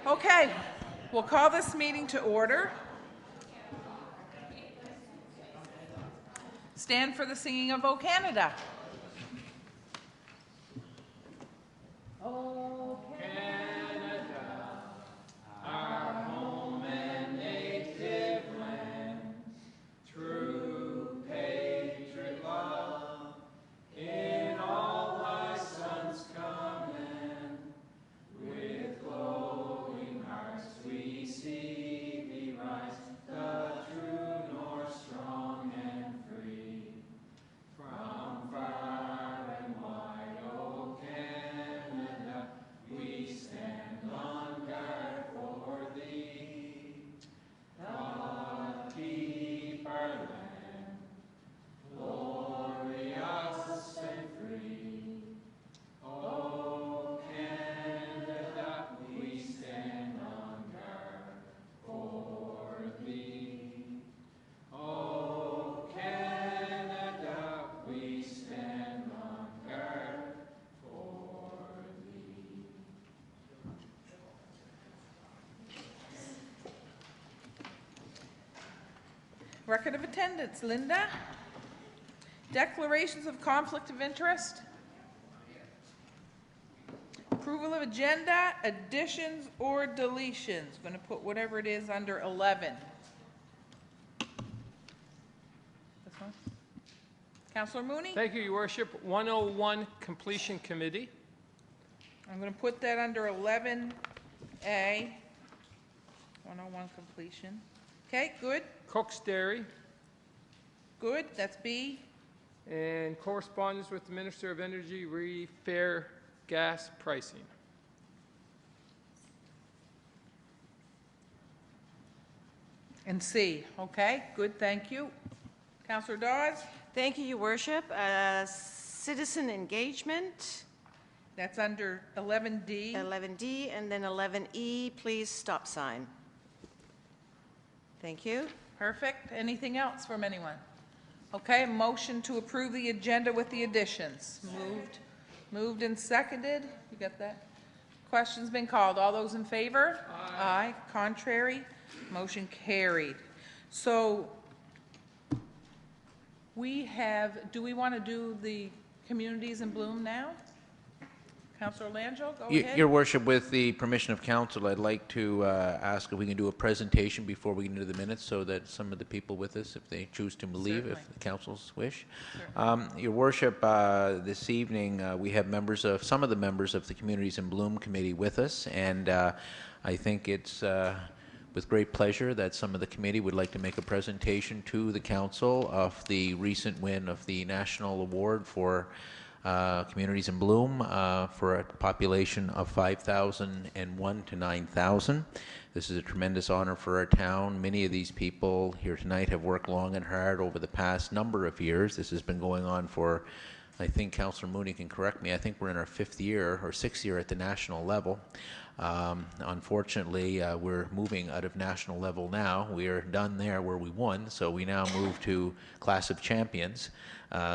Okay, we'll call this meeting to order. Stand for the singing of O Canada. O Canada, our home and native land, true patriot love, in all thy sons command, with glowing hearts we see thee rise, the true north strong and free. From far and wide, O Canada, we stand on guard for thee. God keep our land glorious and free. O Canada, we stand on guard for thee. O Canada, we stand on guard for thee. Record of attendance, Linda. Declarations of conflict of interest. Approval of agenda, additions or deletions. Going to put whatever it is under 11. This one? Councillor Mooney? Thank you, Your Worship. 101 Completion Committee. I'm going to put that under 11A. 101 completion. Okay, good. Cook's Dairy. Good. That's B. And correspondence with the Minister of Energy re fair gas pricing. And C. Okay, good. Thank you. Councillor Dawes? Thank you, Your Worship. Citizen engagement, That's under 11D. 11D, and then 11E, please stop sign. Thank you. Perfect. Anything else from anyone? Okay, motion to approve the agenda with the additions. Moved and seconded. You got that? Question's been called. All those in favor? Aye. Contrary? Motion carried. So we have, do we want to do the communities in bloom now? Councillor Langell, go ahead. Your Worship, with the permission of council, I'd like to ask if we can do a presentation before we get into the minutes so that some of the people with us, if they choose to leave, Certainly. if the council's wish. Your Worship, this evening we have some of the members of the Communities in Bloom Committee with us, and I think it's with great pleasure that some of the committee would like to make a presentation to the council of the recent win of the National Award for Communities in Bloom for a population of 5,001 to 9,000. This is a tremendous honor for our town. Many of these people here tonight have worked long and hard over the past number of years. This has been going on for, I think Councillor Mooney can correct me, I think we're in our 5th year or 6th year at the national level. Unfortunately, we're moving out of national level now. We are done there where we won, so we now move to class of champions.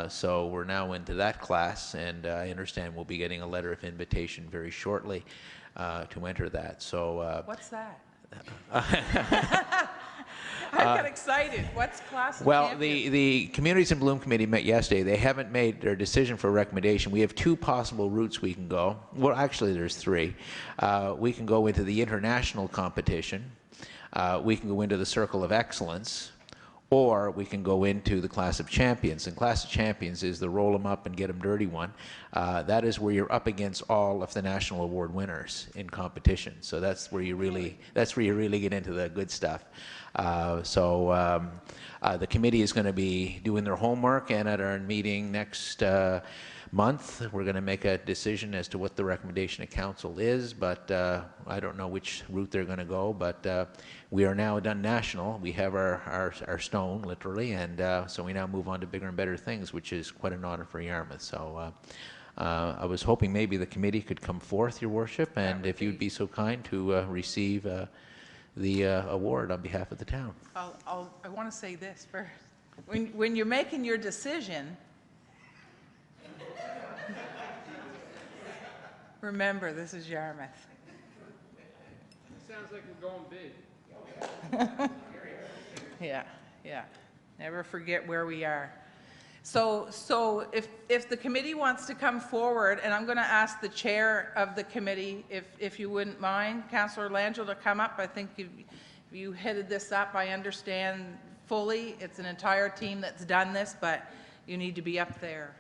So we're now into that class, and I understand we'll be getting a letter of invitation very shortly to enter that. So What's that? I got excited. What's class of champions? the Communities in Bloom Committee met yesterday. They haven't made their decision for a recommendation. We have 2 possible routes we can go. Well, actually, there's 3. We can go into the international competition. We can go into the Circle of Excellence. Or we can go into the Class of Champions. And Class of Champions is the roll them up and get them dirty one. That is where you're up against all of the national award winners in competition. So that's where you really get into the good stuff. The committee is going to be doing their homework, and at our meeting next month, we're going to make a decision as to what the recommendation of council is, but I don't know which route they're going to go, but we are now done national. We have our stone, literally, and so we now move on to bigger and better things, which is quite an honor for Yarmouth. So I was hoping maybe the committee could come forth, Your Worship, and if you'd be so kind to receive the award on behalf of the town. I want to say this first. When you're making your decision, remember, this is Yarmouth. sounds like we're going big. Yeah, yeah. Never forget where we are. So if the committee wants to come forward, and I'm going to ask the chair of the committee, if you wouldn't mind, Councillor Langell, to come up. I think you headed this up. I understand fully. It's an entire team that's done this, but you need to be up there.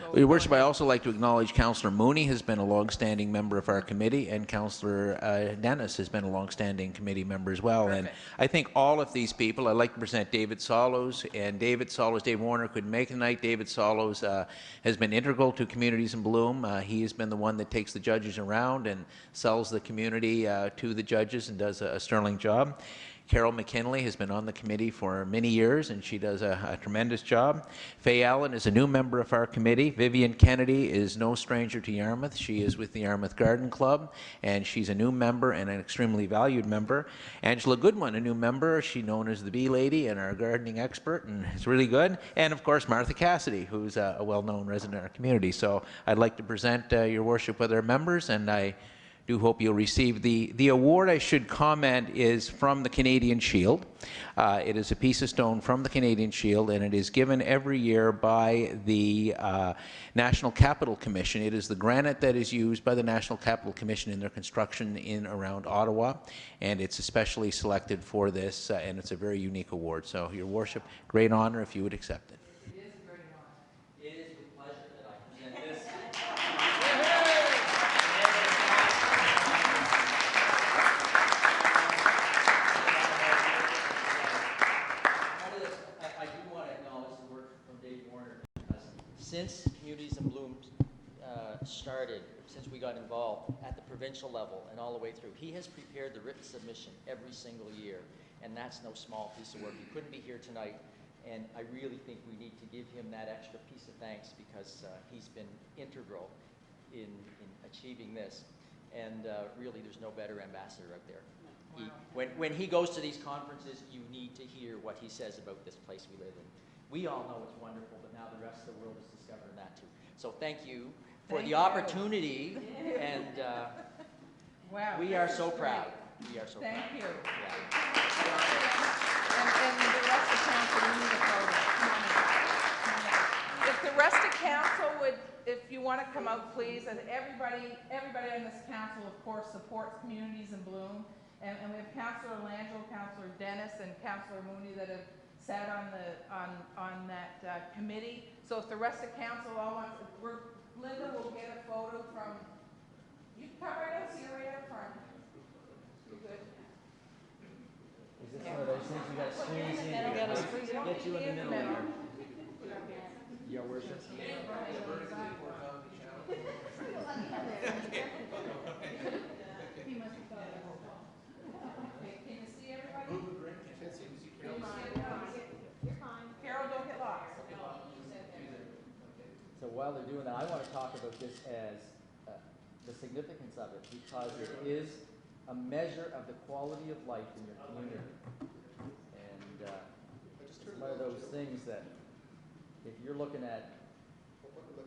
Well, Your Worship, I also like to acknowledge Councillor Mooney has been a long-standing member of our committee, and Councillor Dennis has been a long-standing committee member as well. Perfect. And I think all of these people, I'd like to present David Solos, and David Warner couldn't make it tonight. David Solos has been integral to Communities in Bloom. He has been the one that takes the judges around and sells the community to the judges and does a sterling job. Carol McKinley has been on the committee for many years, and she does a tremendous job. Faye Allen is a new member of our committee. Vivian Kennedy is no stranger to Yarmouth. She is with the Yarmouth Garden Club, and she's a new member and an extremely valued member. Angela Goodwin, a new member. She's known as the Bee Lady and our gardening expert, and it's really good. And, of course, Martha Cassidy, who's a well-known resident in our community. So I'd like to present Your Worship with our members, and I do hope you'll receive the award. I should comment is from the Canadian Shield. It is a piece of stone from the Canadian Shield, and it is given every year by the National Capital Commission. It is the granite that is used by the National Capital Commission in their construction in around Ottawa, and it's especially selected for this, and it's a very unique award. So, Your Worship, great honor if you would accept it. Since Communities in Bloom started, since we got involved at the provincial level and all the way through, he has prepared the written submission every single year, and that's no small piece of work. He couldn't be here tonight, and I really think we need to give him that extra piece of thanks because he's been integral in achieving this, and really there's no better ambassador out there. When he goes to these conferences, you need to hear what he says about this place we live in. We all know it's wonderful, but now the rest of the world is discovering that too. So thank you for the opportunity, and Wow. we are so proud. We are so proud. Thank you. Yeah. And the rest of council, we need a photo. Come on in. If the rest of council would, if you want to come out, please, and everybody on this council, of course, supports Communities in Bloom, and we have Councillor Langell, Councillor Dennis, and Councillor Mooney that have sat on that committee. So if the rest of council all wants, Linda will get a photo from. You come right out here, right up front. You good? Is this one of those things you got to squeeze in? Get you in the middle here. Your worship. So while they're doing that, I want to talk about this as the significance of it, because it is a measure of the quality of life in your community. And it's one of those things that if you're looking at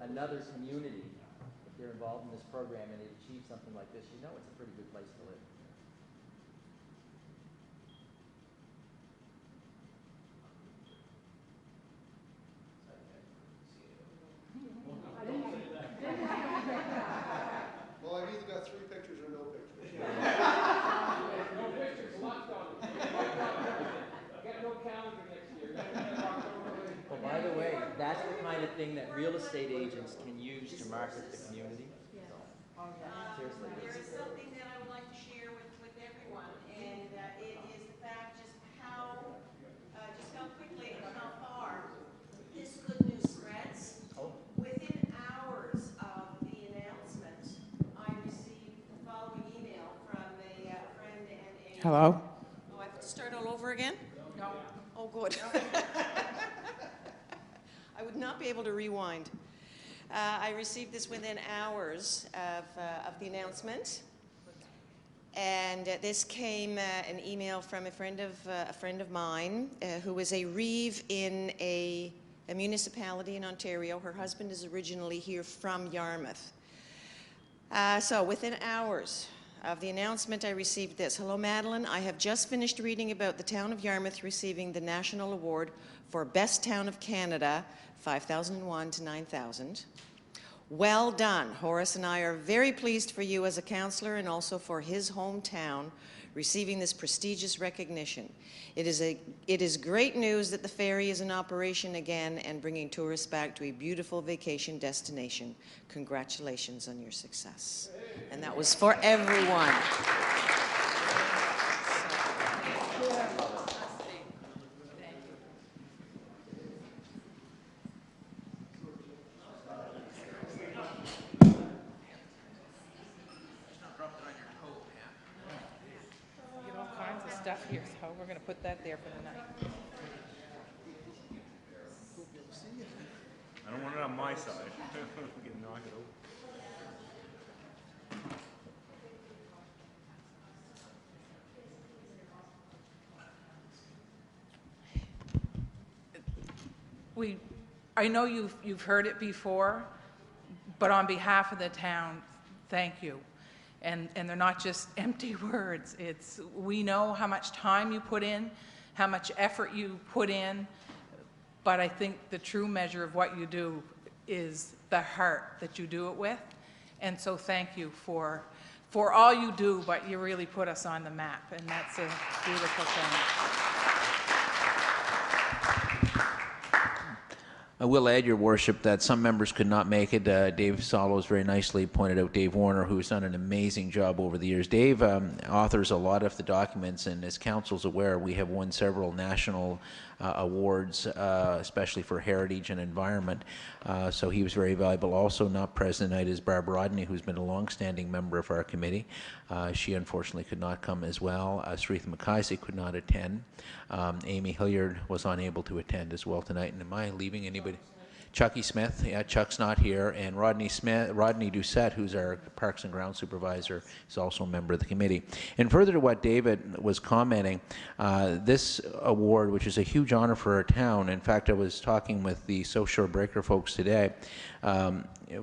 another community, if they're involved in this program and they achieve something like this, you know it's a pretty good place to live. Well, I've either got 3 pictures or no pictures. No pictures left on it. Get no calendar next year. Well, by the way, that's the kind of thing that real estate agents can use to market the community. Seriously. There is something that I would like to share with everyone, and it is the fact just how quickly and how far this good news spreads. Oh. Within hours of the announcement, I received the following email from a friend and a... Hello? Oh, I have to start all over again? No. Oh, good. I would not be able to rewind. I received this within hours of the announcement, and this came an email from a friend of mine who was a reeve in a municipality in Ontario. Her husband is originally here from Yarmouth. So within hours of the announcement, I received this. Hello, Madeline. I have just finished reading about the town of Yarmouth receiving the National Award for Best Town of Canada, 5001 to 9000. Well done. Horace and I are very pleased for you as a councillor and also for his hometown receiving this prestigious recognition. It is great news that the ferry is in operation again and bringing tourists back to a beautiful vacation destination. Congratulations on your success. And that was for everyone. Get all kinds of stuff here, so we're going to put that there for the night. I don't want it on my side. We can knock it over. I know you've heard it before, but on behalf of the town, thank you. And they're not just empty words. We know how much time you put in, how much effort you put in, but I think the true measure of what you do is the heart that you do it with. And so thank you for all you do, but you really put us on the map, and that's a beautiful thing. I will add, Your Worship, that some members could not make it. Dave Salos very nicely pointed out Dave Warner, who's done an amazing job over the years. Dave authors a lot of the documents, and as council's aware, we have won several national awards, especially for heritage and environment. So he was very valuable. Also not present tonight is Barb Rodney, who's been a long-standing member of our committee. She unfortunately could not come as well. Saritha McKaysey could not attend. Amy Hilliard was unable to attend as well tonight. And am I leaving anybody? Chucky Smith, yeah, Chuck's not here, and Rodney Doucette, who's our Parks and Grounds Supervisor, is also a member of the committee. And further to what David was commenting, this award, which is a huge honor for our town, in fact, I was talking with the South Shore Breaker folks today,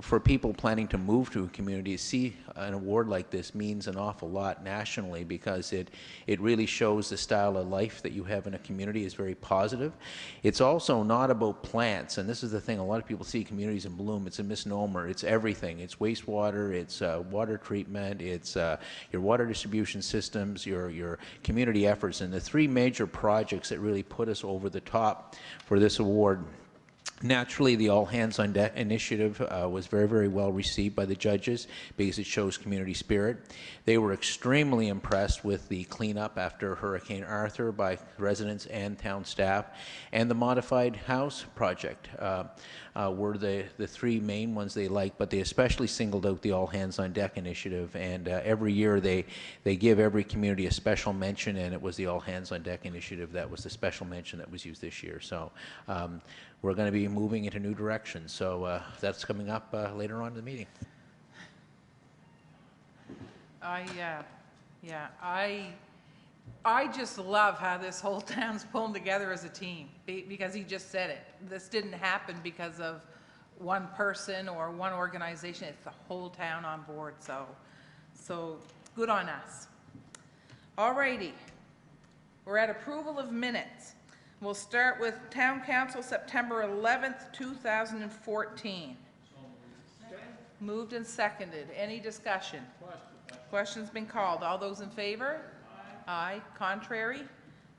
for people planning to move to a community, see an award like this means an awful lot nationally, because it really shows the style of life that you have in a community is very positive. It's also not about plants, and this is the thing, a lot of people see communities in bloom, it's a misnomer, it's everything. It's wastewater, it's water treatment, it's your water distribution systems, your community efforts, and the three major projects that really put us over the top for this award. Naturally, the All Hands on Deck initiative was very, very well received by the judges because it shows community spirit. They were extremely impressed with the cleanup after Hurricane Arthur by residents and town staff, and the modified house project were the three main ones they liked, but they especially singled out the All Hands on Deck initiative, and every year they give every community a special mention, and it was the All Hands on Deck initiative that was the special mention that was used this year. So we're going to be moving into new directions, so that's coming up later on in the meeting. I just love how this whole town's pulling together as a team, because he just said it. This didn't happen because of one person or one organization. It's the whole town on board, so good on us. All righty, we're at approval of minutes. We'll start with Town Council, September 11th, 2014. Moved and seconded. Any discussion? Question's been called. All those in favor? Aye. Contrary?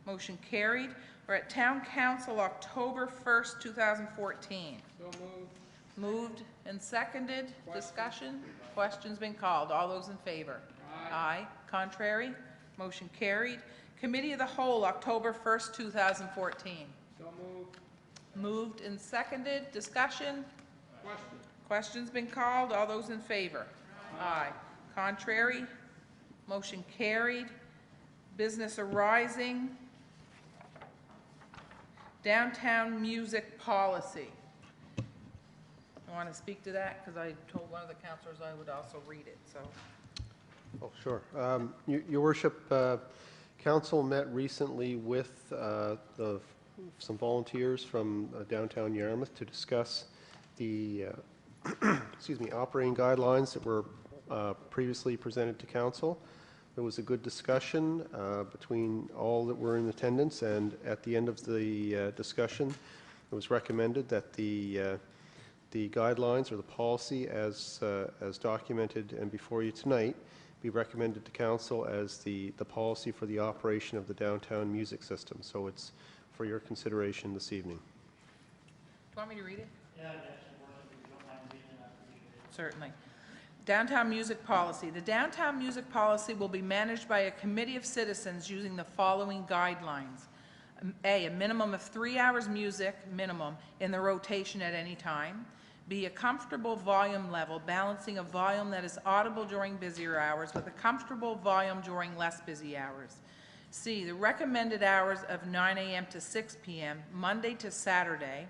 Motion carried. We're at Town Council, October 1st, 2014. So moved. Moved and seconded. Discussion? Question's been called. All those in favor? Aye. Contrary? Motion carried. Committee of the Whole, October 1st, 2014. So moved. Moved and seconded. Discussion? Question. Question's been called. All those in favor? Aye. Contrary? Motion carried. Business arising. Downtown music policy. I want to speak to that because I told one of the councillors I would also read it, so. Oh, sure. Your Worship, Council met recently with some volunteers from downtown Yarmouth to discuss the operating guidelines that were previously presented to council. There was a good discussion between all that were in attendance, and at the end of the discussion, it was recommended that the guidelines or the policy as documented and before you tonight be recommended to council as the policy for the operation of the downtown music system. So it's for your consideration this evening. Do you want me to read it? Yeah, if you don't mind reading it, I appreciate it. Certainly. Downtown music policy. The downtown music policy will be managed by a committee of citizens using the following guidelines. A minimum of 3 hours music, minimum, in the rotation at any time. B, a comfortable volume level, balancing a volume that is audible during busier hours with a comfortable volume during less busy hours. C, the recommended hours of 9 a.m. to 6 p.m., Monday to Saturday,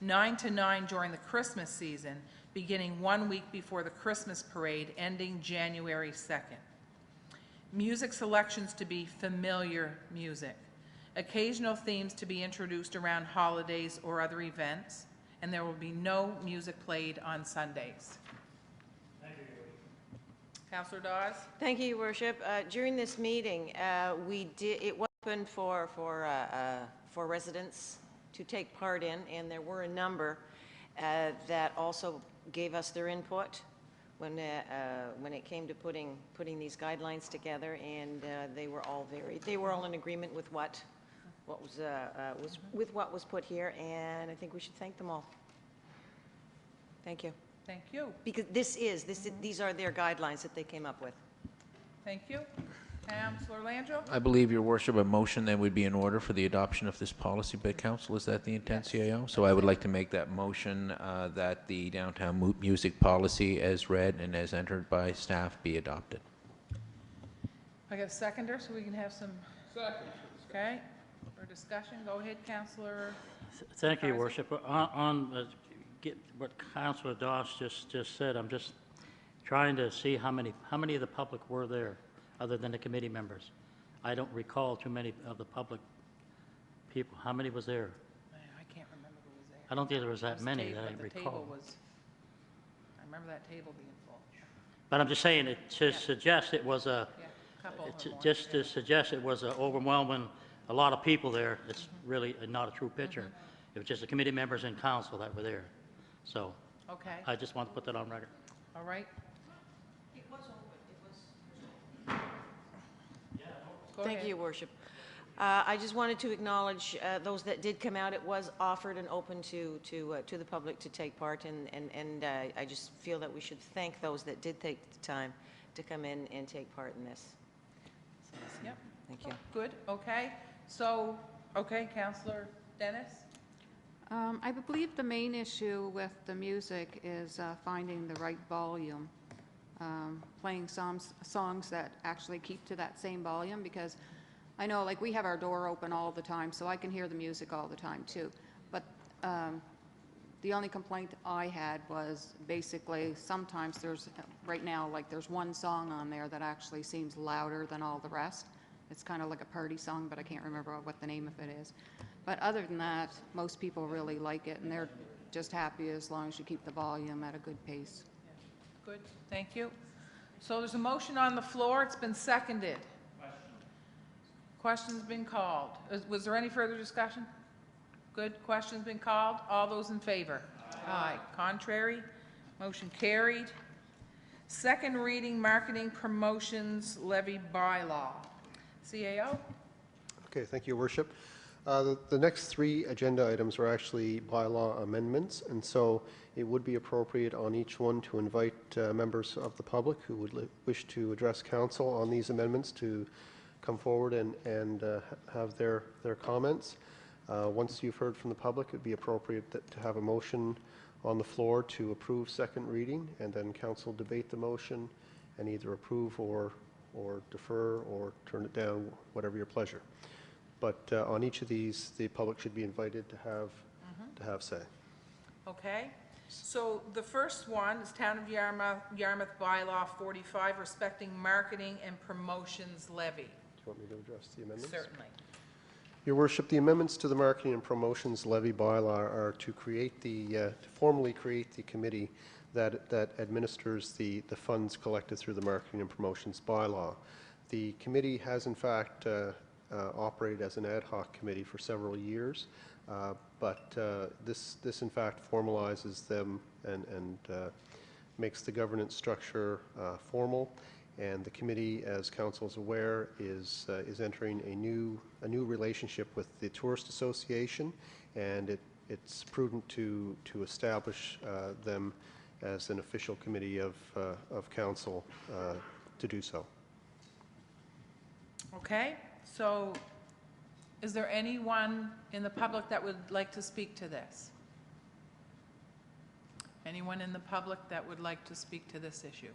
9 to 9 during the Christmas season, beginning 1 week before the Christmas parade, ending January 2nd. Music selections to be familiar music. Occasional themes to be introduced around holidays or other events, and there will be no music played on Sundays. Thank you. Councillor Dawes? Thank you, Your Worship. During this meeting, it was open for residents to take part in, and there were a number that also gave us their input when it came to putting these guidelines together, and they were all in agreement with what was put here, and I think we should thank them all. Thank you. Thank you. Because these are their guidelines that they came up with. Thank you. Councillor Landrieu? I believe, Your Worship, a motion then would be in order for the adoption of this policy by council. Is that the intent, Yes. CAO? So I would like to make that motion that the downtown music policy as read and as entered by staff be adopted. I got a seconder, so we can have some... Second. Okay, for discussion, go ahead, Councillor. Thank you, Your Carson. Worship. On what Councillor Doss just said, I'm just trying to see how many of the public were there, other than the committee members. I don't recall too many of the public people. How many was there? I can't remember who was there. I don't think there was that This many table- that I but the recall. table was, I remember that table being full. But I'm just saying, to suggest it was Yeah, a couple of them just to suggest it was overwhelming, a lot of people there, it's really not a true picture. It was just the committee members and council that were there. So Okay, I just want to put that on record. all right. Go Thank ahead. you, Your Worship. I just wanted to acknowledge those that did come out. It was offered and open to the public to take part, and I just feel that we should thank those that did take the time to come in and take part in this. Yep. Thank you. Good, okay. So, okay, Councillor Dennis? I believe the main issue with the music is finding the right volume, playing songs that actually keep to that same volume, because I know, like, we have our door open all the time, so I can hear the music all the time too. But the only complaint I had was basically sometimes there's, right now, like there's one song on there that actually seems louder than all the rest. It's kind of like a party song, but I can't remember what the name of it is. But other than that, most people really like it, and they're just happy as long as you keep the volume at a good pace. Good, thank you. So there's a motion on the floor, it's been seconded. Question's been called. Was there any further discussion? Good, question's been called. All those in favor? Aye. Contrary? Motion carried. Second reading, marketing promotions levy bylaw. CAO? Okay, thank you, Your Worship. The next three agenda items are actually bylaw amendments, and so it would be appropriate on each one to invite members of the public who would wish to address council on these amendments to come forward and have their comments. Once you've heard from the public, it would be appropriate to have a motion on the floor to approve second reading, and then council debate the motion and either approve or defer or turn it down, whatever your pleasure. But on each of these, the public should be invited to have say. Okay. So the first one is Town of Yarmouth Bylaw 45, respecting marketing and promotions levy. Do you want me to address the amendments? Certainly. Your Worship, the amendments to the Marketing and Promotions Levy Bylaw are to formally create the committee that administers the funds collected through the Marketing and Promotions Bylaw. The committee has in fact operated as an ad hoc committee for several years, but this in fact formalizes them and makes the governance structure formal. And the committee, as council is aware, is entering a new relationship with the Tourist Association, and it's prudent to establish them as an official committee of council to do so. Okay, so is there anyone in the public that would like to speak to this? Anyone in the public that would like to speak to this issue?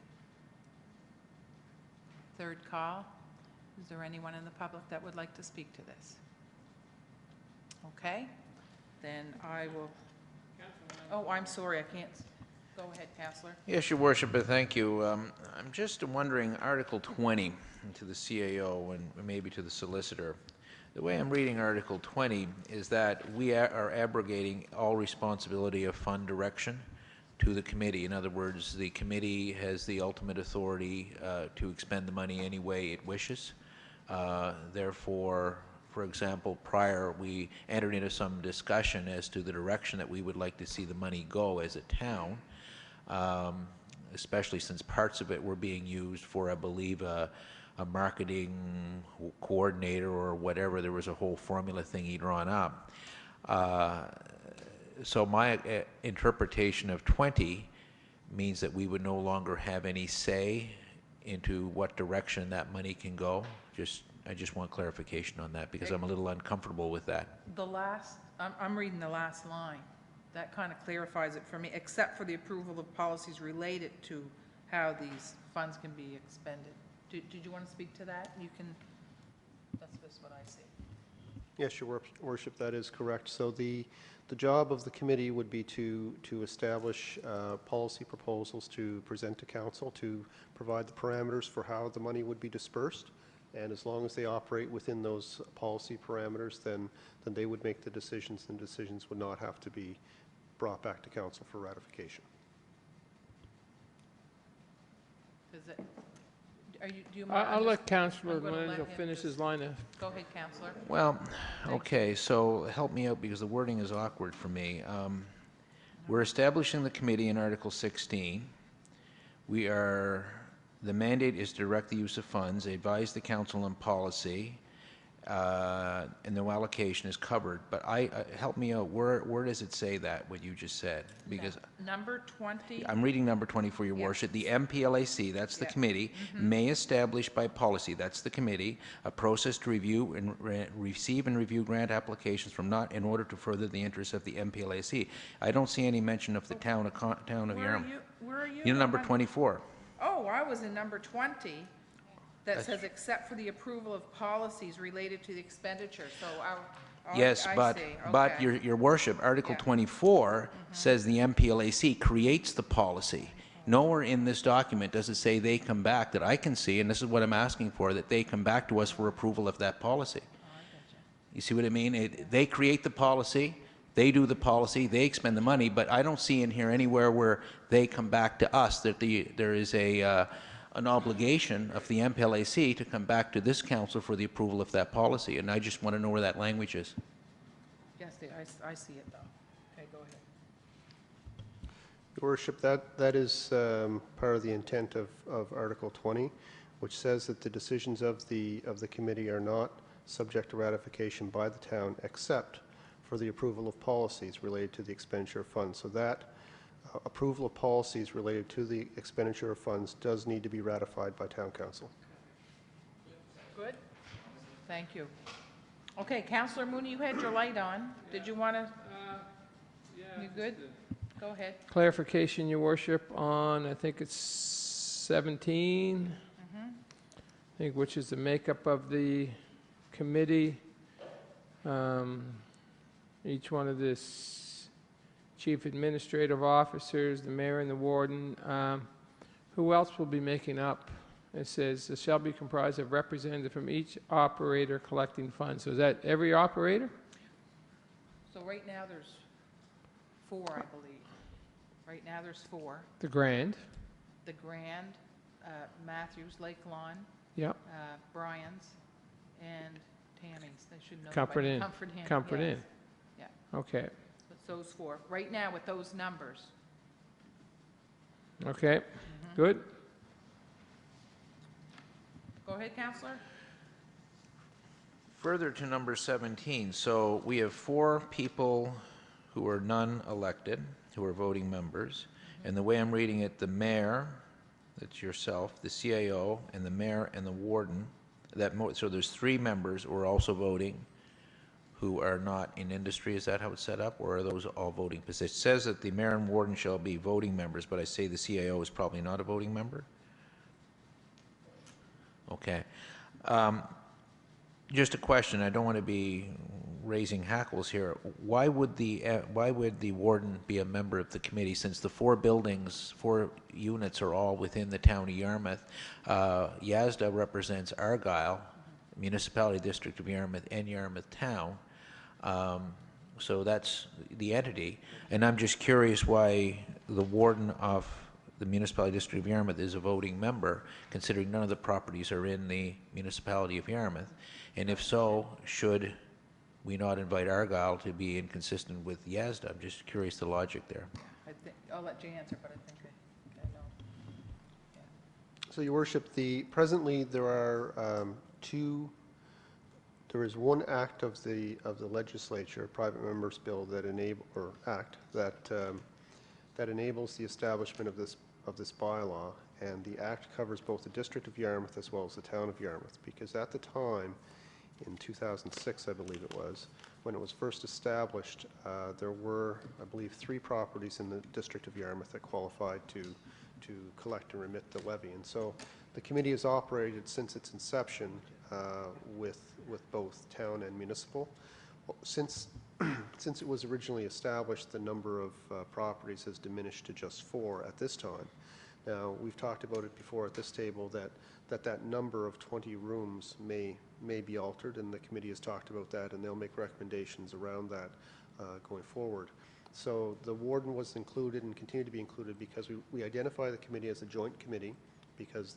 Third call. Is there anyone in the public that would like to speak to this? Okay, then I will. Oh, I'm sorry, I can't. Go ahead, Councillor. Yes, Your Worship, thank you. I'm just wondering, Article 20, to the CAO and maybe to the solicitor. The way I'm reading Article 20 is that we are abrogating all responsibility of fund direction to the committee. In other words, the committee has the ultimate authority to expend the money any way it wishes. Therefore, for example, prior we entered into some discussion as to the direction that we would like to see the money go as a town, especially since parts of it were being used for, I believe, a marketing coordinator or whatever. There was a whole formula thing he drawn up. So my interpretation of 20 means that we would no longer have any say into what direction that money can go. I just want clarification on that because I'm a little uncomfortable with that. The last, I'm reading the last line. That kind of clarifies it for me, except for the approval of policies related to how these funds can be expended. Did you want to speak to that? You can, that's just what I see. Yes, Your Worship, that is correct. So the job of the committee would be to establish policy proposals to present to council to provide the parameters for how the money would be dispersed. And as long as they operate within those policy parameters, then they would make the decisions, and decisions would not have to be brought back to council for ratification. Is it, do you mind? I'll let Councillor I'm gonna let Lorenzo him finish his line of. Go ahead, Councillor. Well, okay, so help me out because the wording is awkward for me. We're establishing the committee in Article 16. The mandate is to direct the use of funds, advise the council on policy, and no allocation is covered. But help me out, where does it say that, what you just said? Because Number 20. I'm reading number 20 for your worship. The MPLAC, that's the committee, may establish by policy, that's the committee, a process to review and receive and review grant applications from not in order to further the interests of the MPLAC. I don't see any mention of the town of Yarmouth. Where are you? You're number 24. Oh, I was in number 20 that says except for the approval of policies related to the expenditure. So Yes, I but, see. but Okay. your worship, Article Yeah. 24 says the MPLAC creates the policy. Nowhere in this document does it say they come back, that I can see, and this is what I'm asking for, that they come back to us for approval of that policy. You see what I mean? They create the policy, they do the policy, they expend the money, but I don't see in here anywhere where they come back to us, that there is an obligation of the MPLAC to come back to this council for the approval of that policy, and I just want to know where that language is. Yes, I see it though. Okay, go ahead. Your Worship, that is part of the intent of Article 20, which says that the decisions of the committee are not subject to ratification by the town except for the approval of policies related to the expenditure of funds. So that approval of policies related to the expenditure of funds does need to be ratified by town council. Good? Thank you. Okay, Councillor Mooney, you had your light on. Did you want to? You good? Go ahead. Clarification, Your Worship, on, I think it's 17, I think, which is the makeup of the committee. Each one of the chief administrative officers, the mayor and the warden. Who else will be making up? It says, it shall be comprised of representatives from each operator collecting funds. So is that every operator? So right now there's 4, I believe. Right now, there's 4. The Grand, The Grand, Matthews, Lake Lawn, yep, Bryans, and Tammy's. They should know. that by Comfort now. Inn. Comfort yes. Inn. Yeah, Okay, it's those 4. Right now, with those numbers. okay, good. Go ahead, Counselor. Further to number 17, so we have 4 people who are non-elected, who are voting members, and the way I'm reading it, the mayor, that's yourself, the CAO, and the mayor and the warden, so there's 3 members who are also voting who are not in industry. Is that how it's set up, or are those all voting positions? It says that the mayor and warden shall be voting members, but I say the CAO is probably not a voting member? Okay. Just a question, I don't want to be raising hackles here. Why would the warden be a member of the committee, since the 4 buildings, 4 units are all within the town of Yarmouth? YASDA represents Argyle, Municipality District of Yarmouth, and Yarmouth Town. So that's the entity. And I'm just curious why the warden of the Municipality District of Yarmouth is a voting member, considering none of the properties are in the Municipality of Yarmouth. And if so, should we not invite Argyle to be inconsistent with YASDA? I'm just curious the logic there. I'll let Jay answer, but I think I know. So, Your Worship, presently there are there is one act of the legislature, private members bill, that that enables the establishment of this bylaw, and the act covers both the District of Yarmouth as well as the town of Yarmouth, because at the time, in 2006, I believe it was, when it was first established, there were, I believe, 3 properties in the District of Yarmouth that qualified to collect and remit the levy. And so the committee has operated since its inception with both town and municipal. Since it was originally established, the number of properties has diminished to just 4 at this time. Now, we've talked about it before at this table that number of 20 rooms may be altered, and the committee has talked about that, and they'll make recommendations around that going forward. So the warden was included and continued to be included because we identify the committee as a joint committee, because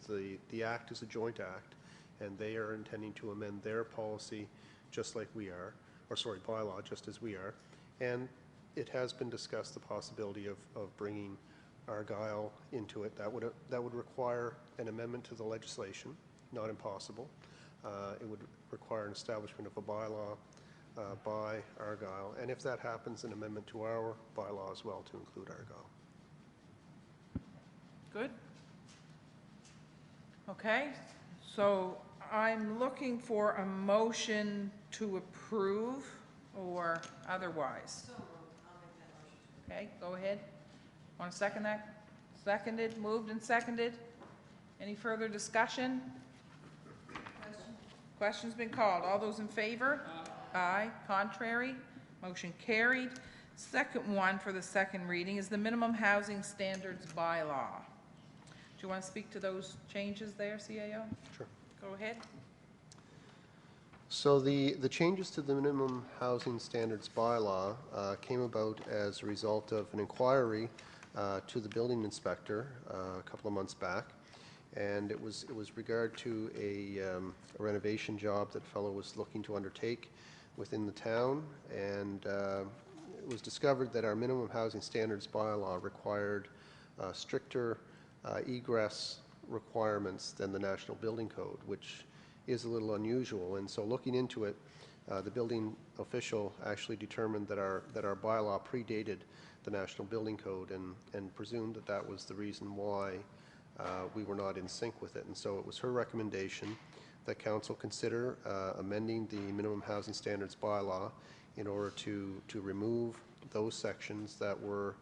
the act is a joint act, and they are intending to amend their policy just like we are, or sorry, bylaw just as we are. And it has been discussed, the possibility of bringing Argyle into it. That would require an amendment to the legislation, not impossible. It would require an establishment of a bylaw by Argyle, and if that happens, an amendment to our bylaw as well to include Argyle. Good? Okay, so I'm looking for a motion to approve or otherwise. Okay, go ahead. Want to second that? Seconded, moved and seconded. Any further discussion? Question's been called. All those in favor? Aye. Contrary? Motion carried. Second one for the second reading is the Minimum Housing Standards Bylaw. Do you want to speak to those changes there, CAO? Sure. Go ahead. So the changes to the Minimum Housing Standards Bylaw came about as a result of an inquiry to the building inspector a couple of months back, and it was regard to a renovation job that fellow was looking to undertake within the town, and it was discovered that our Minimum Housing Standards Bylaw required stricter egress requirements than the National Building Code, which is a little unusual. And so looking into it, the building official actually determined that our bylaw predated the National Building Code, and presumed that was the reason why we were not in sync with it. And so it was her recommendation that council consider amending the Minimum Housing Standards Bylaw in order to remove those sections that were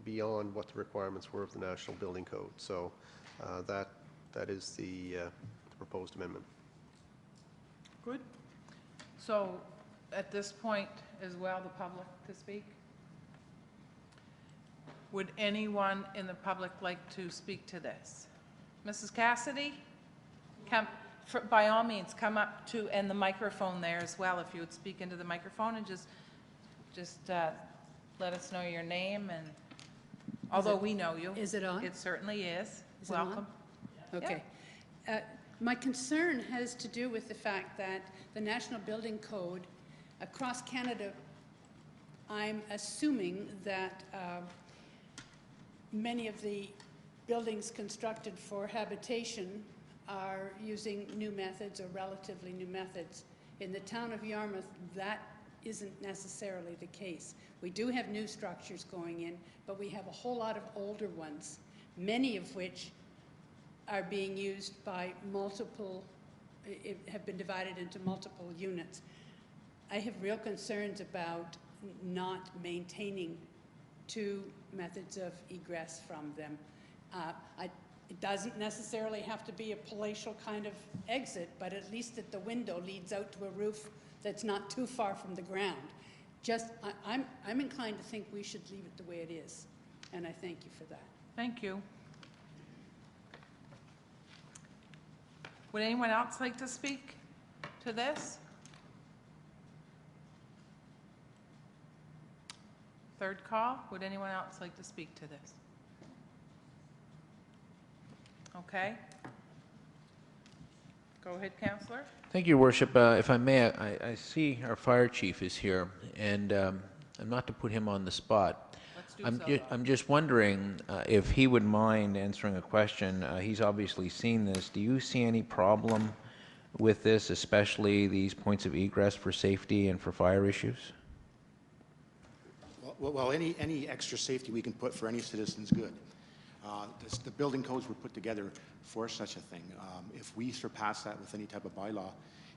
beyond what the requirements were of the National Building Code. So that is the proposed amendment. Good. So at this point as well, the public to speak? Would anyone in the public like to speak to this? Mrs. Cassidy? By all means, come up to, and the microphone there as well, if you would speak into the microphone, and just let us know your name and although we know you. Is it on? It certainly is. Is it on? Welcome. Okay. My concern has to do with the fact that the National Building Code across Canada, I'm assuming that many of the buildings constructed for habitation are using new methods or relatively new methods. In the town of Yarmouth, that isn't necessarily the case. We do have new structures going in, but we have a whole lot of older ones, many of which are being used by multiple, have been divided into multiple units. I have real concerns about not maintaining two methods of egress from them. It doesn't necessarily have to be a palatial kind of exit, but at least that the window leads out to a roof that's not too far from the ground. I'm inclined to think we should leave it the way it is, and I thank you for that. Thank you. Would anyone else like to speak to this? Third call. Would anyone else like to speak to this? Okay. Go ahead, Councillor. Thank you, Your Worship. If I may, I see our fire chief is here, and I'm not to put him on the spot. I'm just wondering if he would mind answering a question. He's obviously seen this. Do you see any problem with this, especially these points of egress for safety and for fire issues? Well, any extra safety we can put for any citizen's good. The building codes were put together for such a thing. If we surpass that with any type of bylaw,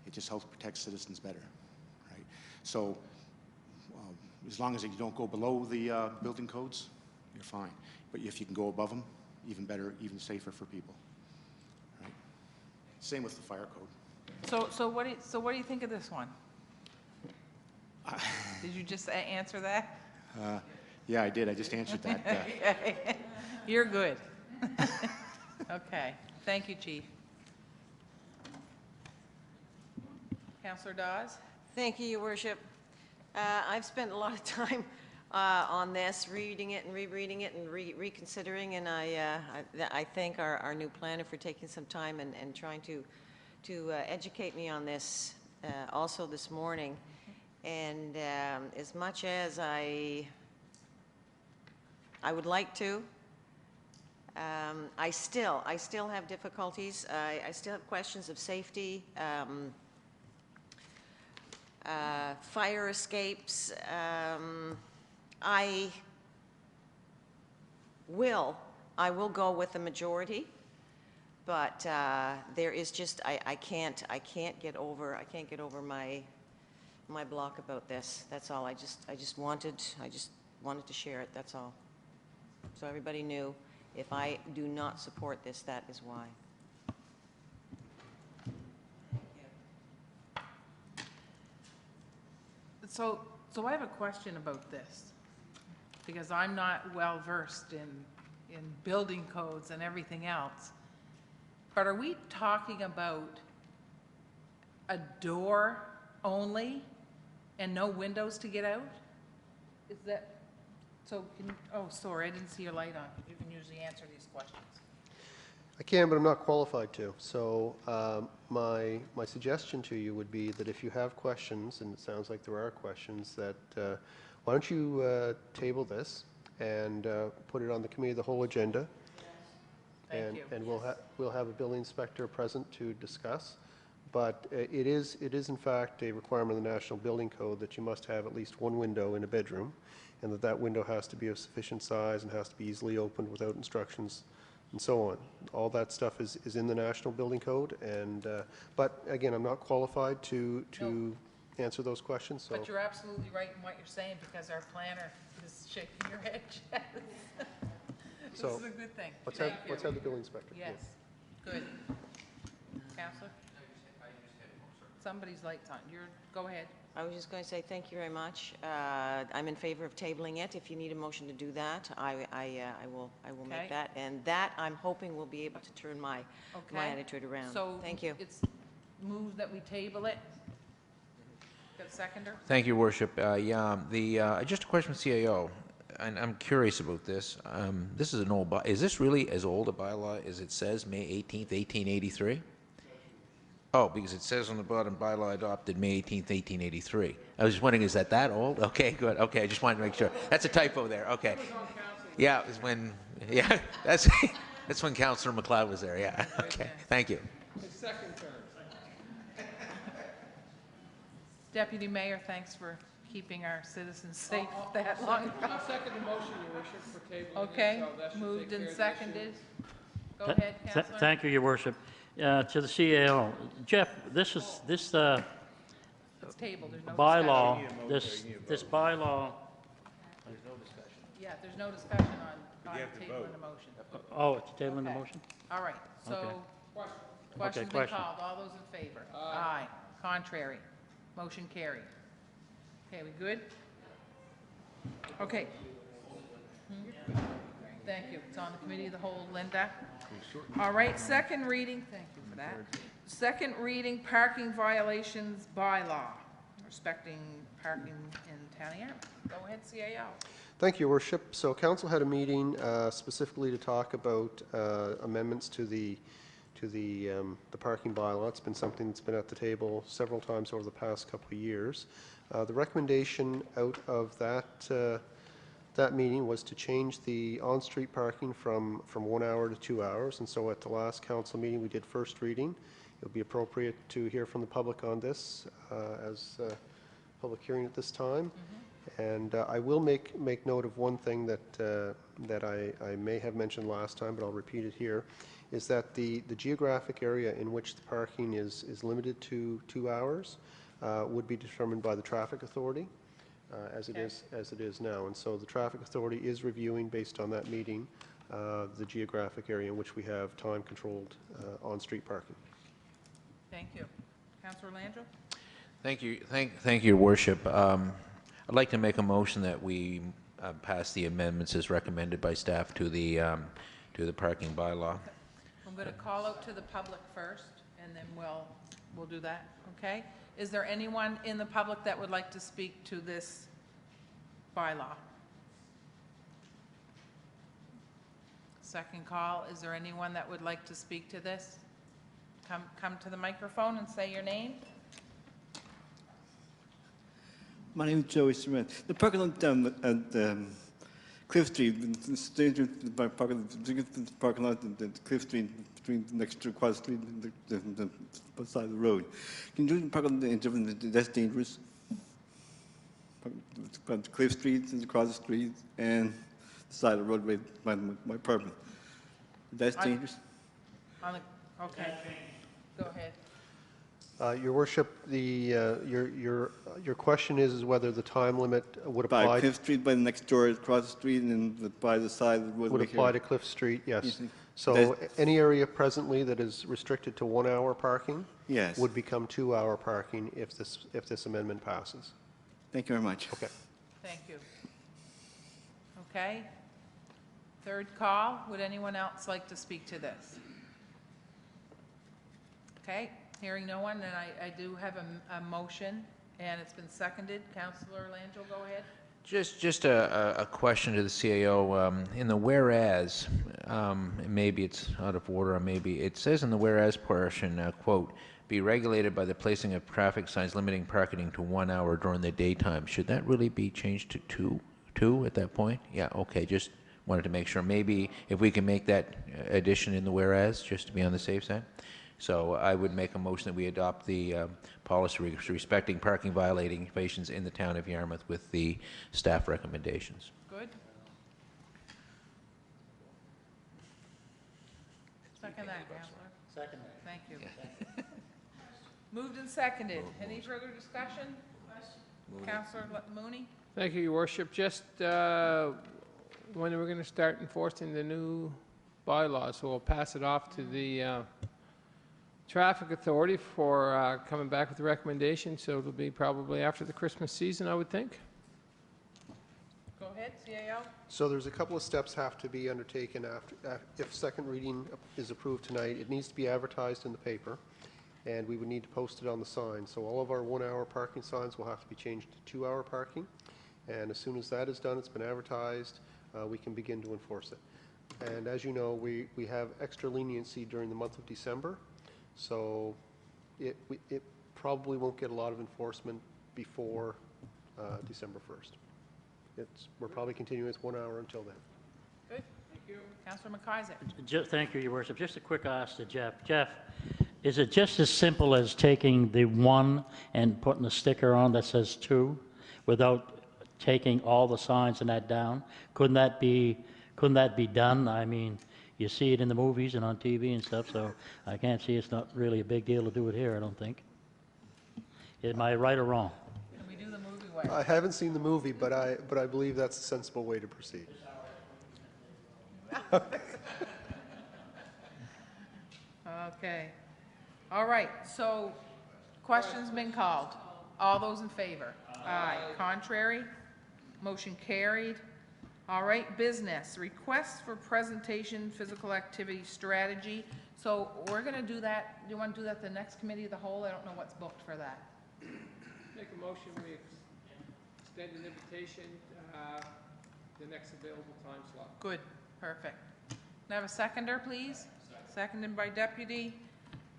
it just helps protect citizens better, right? So as long as you don't go below the building codes, you're fine. But if you can go above them, even better, even safer for people, right? Same with the fire code. So what do you think of this one? Did you just answer that? Yeah, I did. I just answered that. You're good. Okay. Thank you, Chief. Councillor Dawes? Thank you, Your Worship. I've spent a lot of time on this, reading it and rereading it and reconsidering, and I thank our new planner for taking some time and trying to educate me on this also this morning. And as much as I would like to, I still have difficulties. I still have questions of safety, fire escapes. I will go with the majority, but there is just I can't get over my block about this. That's all. I just wanted to share it. That's all. So everybody knew if I do not support this, that is why. So I have a question about this, because I'm not well versed in building codes and everything else. But are we talking about a door only and no windows to get out? Is that, so oh, sorry, I didn't see your light on. You can usually answer these questions. I can, but I'm not qualified to. So my suggestion to you would be that if you have questions, and it sounds like there are questions, that why don't you table this and put it on the committee of the whole agenda, Thank you. and we'll have a building inspector present to discuss. But it is in fact a requirement of the National Building Code that you must have at least one window in a bedroom, and that window has to be of sufficient size and has to be easily opened without instructions and so on. All that stuff is in the National Building Code, and but again, I'm not qualified to answer those questions. So. But you're absolutely right in what you're saying, because our planner is shaking your head. Yes. This is a good thing. Let's have the building inspector. Yes. Good. Counselor? Somebody's light's on. Go ahead. I was just going to say thank you very much. I'm in favor of tabling it. If you need a motion to do that, I will make that, and that I'm hoping will be able to turn my attitude around. So thank you. It's moved that we table it. Got a seconder? Thank you, Worship. Yeah, just a question with CAO. and I'm curious about this. This is an old is this really as old a bylaw as it says, May 18th, 1883? Oh, because it says on the bottom, bylaw adopted May 18th, 1883. I was just wondering, is that old? Okay, good. Okay, I just wanted to make sure. That's a typo there. Okay. Yeah, it was when, yeah, that's when Councillor MacLeod was there. Yeah. Okay. Thank you. His second term. Deputy Mayor, thanks for keeping our citizens safe that long. I'll second the motion, Your Worship, for tabling it, Okay, so that should moved take and care of the seconded. Go Th- ahead, th- Councillor. Thank you, Your Worship. To the CAO, Jeff, this It's tabled, there's no bylaw, discussion. this bylaw, Yeah, there's no discussion on You have to tabling vote. the motion. oh, it's tabling the Okay. motion? All right, so, Okay. question's been question. called. All those in favor? Aye. Contrary? Motion carried. Okay, we good? Okay. Thank you. It's on the committee of the whole, Linda. All right, second reading, thank you for that. Second reading, parking violations bylaw, respecting parking in town of Yarmouth. Go ahead, CAO. Thank you, Your Worship. So council had a meeting specifically to talk about amendments to the parking bylaw. It's been something that's been at the table several times over the past couple of years. The recommendation out of that meeting was to change the on-street parking from 1 hour to 2 hours. And so at the last council meeting, we did first reading. It would be appropriate to hear from the public on this as a public hearing at this time. And I will make note of one thing that I may have mentioned last time, but I'll repeat it here, is that the geographic area in which the parking is limited to 2 hours would be determined by the traffic authority, as it is now. And so the traffic authority is reviewing, based on that meeting, the geographic area in which we have time-controlled on-street parking. Thank you. Councillor Landrieu? Thank you. Thank you, Your Worship. I'd like to make a motion that we pass the amendments as recommended by staff to the parking bylaw. I'm going to call out to the public first, and then we'll do that, okay? Is there anyone in the public that would like to speak to this bylaw? Second call, is there anyone that would like to speak to this? Come to the microphone and say your name. My name is Joey Smith. The parking lot down at Cliff Street, the parking lot at Cliff Street, between next to Quad Street and the side of the road. Can you do the parking lot in different? That's dangerous. Cliff Street and across the street and the side of the roadway by my apartment. That's dangerous. Okay. Go ahead. Your Worship, your question is whether the time limit would apply. By Cliff Street, by the next door, across the street, and by the side of the road. Would apply to Cliff Street, yes. Yes. So any area presently that is restricted to 1 hour parking, Yes. would become 2 hour parking if this amendment passes. Thank you very much. Okay. Thank you. Okay. Third call, would anyone else like to speak to this? Okay, hearing no one, then I do have a motion, and it's been seconded. Councillor Langell, go ahead. Just a question to the CAO. In the whereas, maybe it's out of order, or maybe it says in the whereas portion, quote, be regulated by the placing of traffic signs limiting parking to 1 hour during the daytime. Should that really be changed to two at that point? Yeah, okay, just wanted to make sure. Maybe if we can make that addition in the whereas, just to be on the safe side. So I would make a motion that we adopt the policy respecting parking violations in the town of Yarmouth with the staff recommendations. Good. Second that, Councillor. Second. Thank you. Moved and seconded. Any further discussion? Councillor Mooney? Thank you, Your Worship. Just when are we going to start enforcing the new bylaws? So we'll pass it off to the Traffic Authority for coming back with a recommendation, so it'll be probably after the Christmas season, I would think. Go ahead, CAO. So there's a couple of steps have to be undertaken if second reading is approved tonight. It needs to be advertised in the paper, and we would need to post it on the sign. So all of our 1 hour parking signs will have to be changed to 2 hour parking. And as soon as that is done, it's been advertised, we can begin to enforce it. And as you know, we have extra leniency during the month of December, so it probably won't get a lot of enforcement before December 1st. We're probably continuing with 1 hour until then. Good. Thank you. Councillor McIsaac. Thank you, Your Worship. Just a quick ask to Jeff. Jeff, is it just as simple as taking the 1 and putting a sticker on that says 2 without taking all the signs and that down? Couldn't that be done? I mean, you see it in the movies and on TV and stuff, so I can't see it's not really a big deal to do it here, I don't think. Am I right or wrong? Can we do the movie way? I haven't seen the movie, but I believe that's a sensible way to proceed. Okay. All right, so question's been called. All those in favor? Aye. Contrary? Motion carried. All right, business, request for presentation, physical activity strategy. So we're gonna do that, do you want to do that the next committee of the whole? I don't know what's booked for that. Make a motion, we extend an invitation, the next available time slot. Good, perfect. Can I have a seconder, please? Seconded by deputy.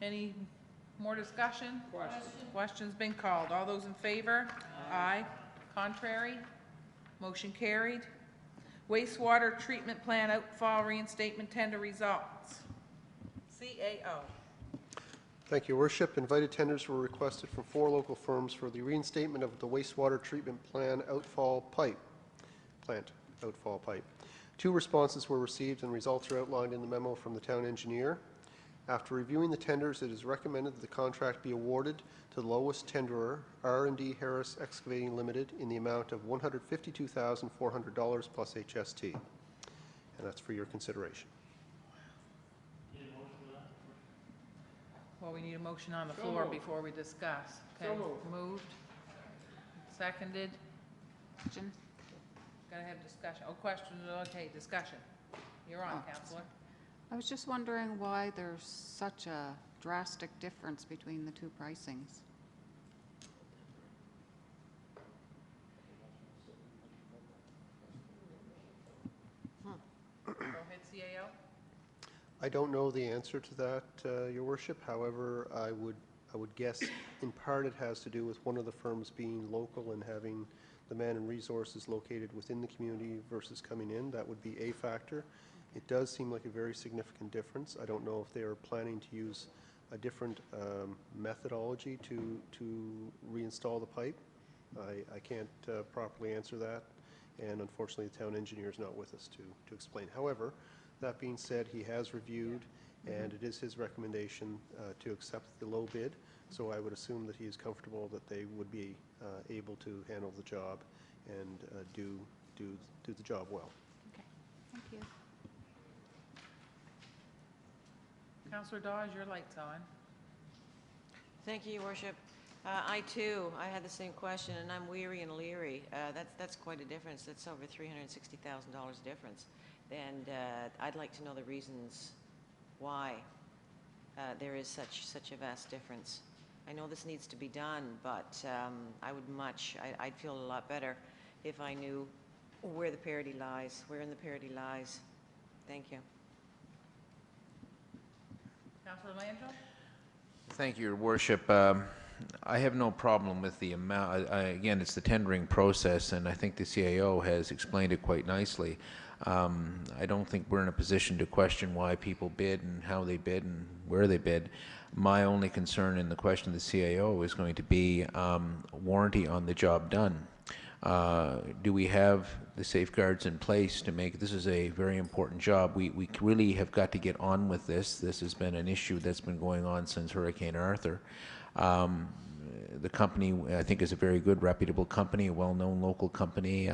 Any more discussion? Question's been called. All those in favor? Aye. Contrary? Motion carried. Wastewater treatment plant outfall reinstatement tender results. CAO. Thank you, Worship. Invited tenders were requested from 4 local firms for the reinstatement of the wastewater treatment plant outfall pipe. 2 responses were received and results are outlined in the memo from the town engineer. After reviewing the tenders, it is recommended that the contract be awarded to the lowest tenderer, R&D Harris Excavating Limited, in the amount of $152,400 plus HST. And that's for your consideration. Well, we need a motion on the floor before we discuss. Okay, moved. Seconded. Question? Gotta have discussion. Oh, question, okay, discussion. You're on, Counselor. I was just wondering why there's such a drastic difference between the 2 pricings. Go ahead, CAO. I don't know the answer to that, Your Worship. However, I would guess in part it has to do with one of the firms being local and having the man and resources located within the community versus coming in. That would be a factor. It does seem like a very significant difference. I don't know if they are planning to use a different methodology to reinstall the pipe. I can't properly answer that, and unfortunately the town engineer is not with us to explain. However, that being said, he has reviewed, and it is his recommendation to accept the low bid, so I would assume that he is comfortable that they would be able to handle the job and do the job well. Okay, thank you. Councillor Dawes, your light's on. Thank you, Your Worship. I had the same question, and I'm weary and leery. That's quite a difference. That's over $360,000 difference. And I'd like to know the reasons why there is such a vast difference. I know this needs to be done, but I'd feel a lot better if I knew where the parity lies, where in the parity lies. Thank you. Councillor Landrill? Thank you, Your Worship. I have no problem with the amount. Again, it's the tendering process, and I think the CAO has explained it quite nicely. I don't think we're in a position to question why people bid and how they bid and where they bid. My only concern in the question of the CAO is going to be warranty on the job done. Do we have the safeguards in place to make this is a very important job? We really have got to get on with this. This has been an issue that's been going on since Hurricane Arthur. The company, I think, is a very good, reputable company, a well-known local company.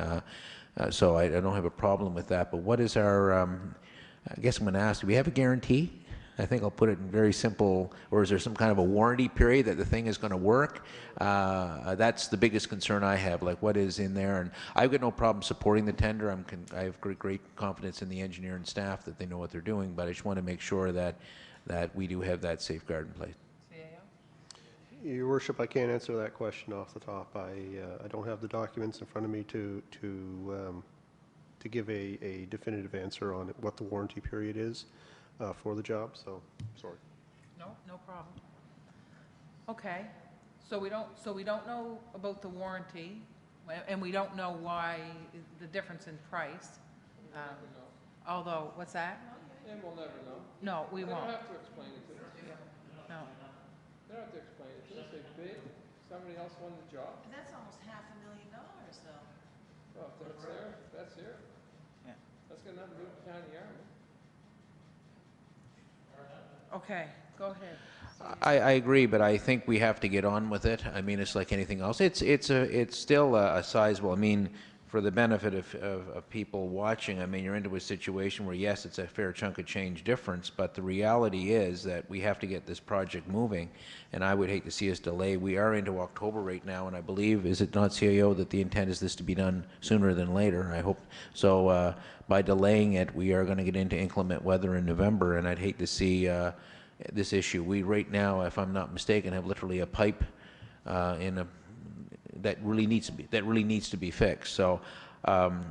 So I don't have a problem with that. But what is our, I guess I'm going to ask, do we have a guarantee? I think I'll put it in very simple, or is there some kind of a warranty period that the thing is going to work? That's the biggest concern I have, like what is in there. And I've got no problem supporting the tender. I have great confidence in the engineer and staff that they know what they're doing, but I just want to make sure that we do have that safeguard in place. Your worship, I can't answer that question off the top. I don't have the documents in front of me to give a definitive answer on what the warranty period is for the job, so, sorry. No problem. Okay, so we don't know about the warranty, and we don't know why the difference in price. Although, what's that? And we'll never know. No, we They won't. don't have to explain it to us. No. They don't have to explain it to us. They bid, somebody else won the job. But that's almost $500,000 though. Well, if that's there, that's there. Yeah. That's got nothing to do with the county army. Okay, go ahead. I agree, but I think we have to get on with it. I mean, it's like anything else. It's still a sizable. I mean, for the benefit of people watching, I mean, you're into a situation where yes, it's a fair chunk of change difference, but the reality is that we have to get this project moving, and I would hate to see us delay. We are into October right now, and I believe, is it not, CAO, that the intent is this to be done sooner than later? I hope so. By delaying it, we are going to get into inclement weather in November, and I'd hate to see this issue. We right now, if I'm not mistaken, have literally a pipe that really needs to be fixed. So,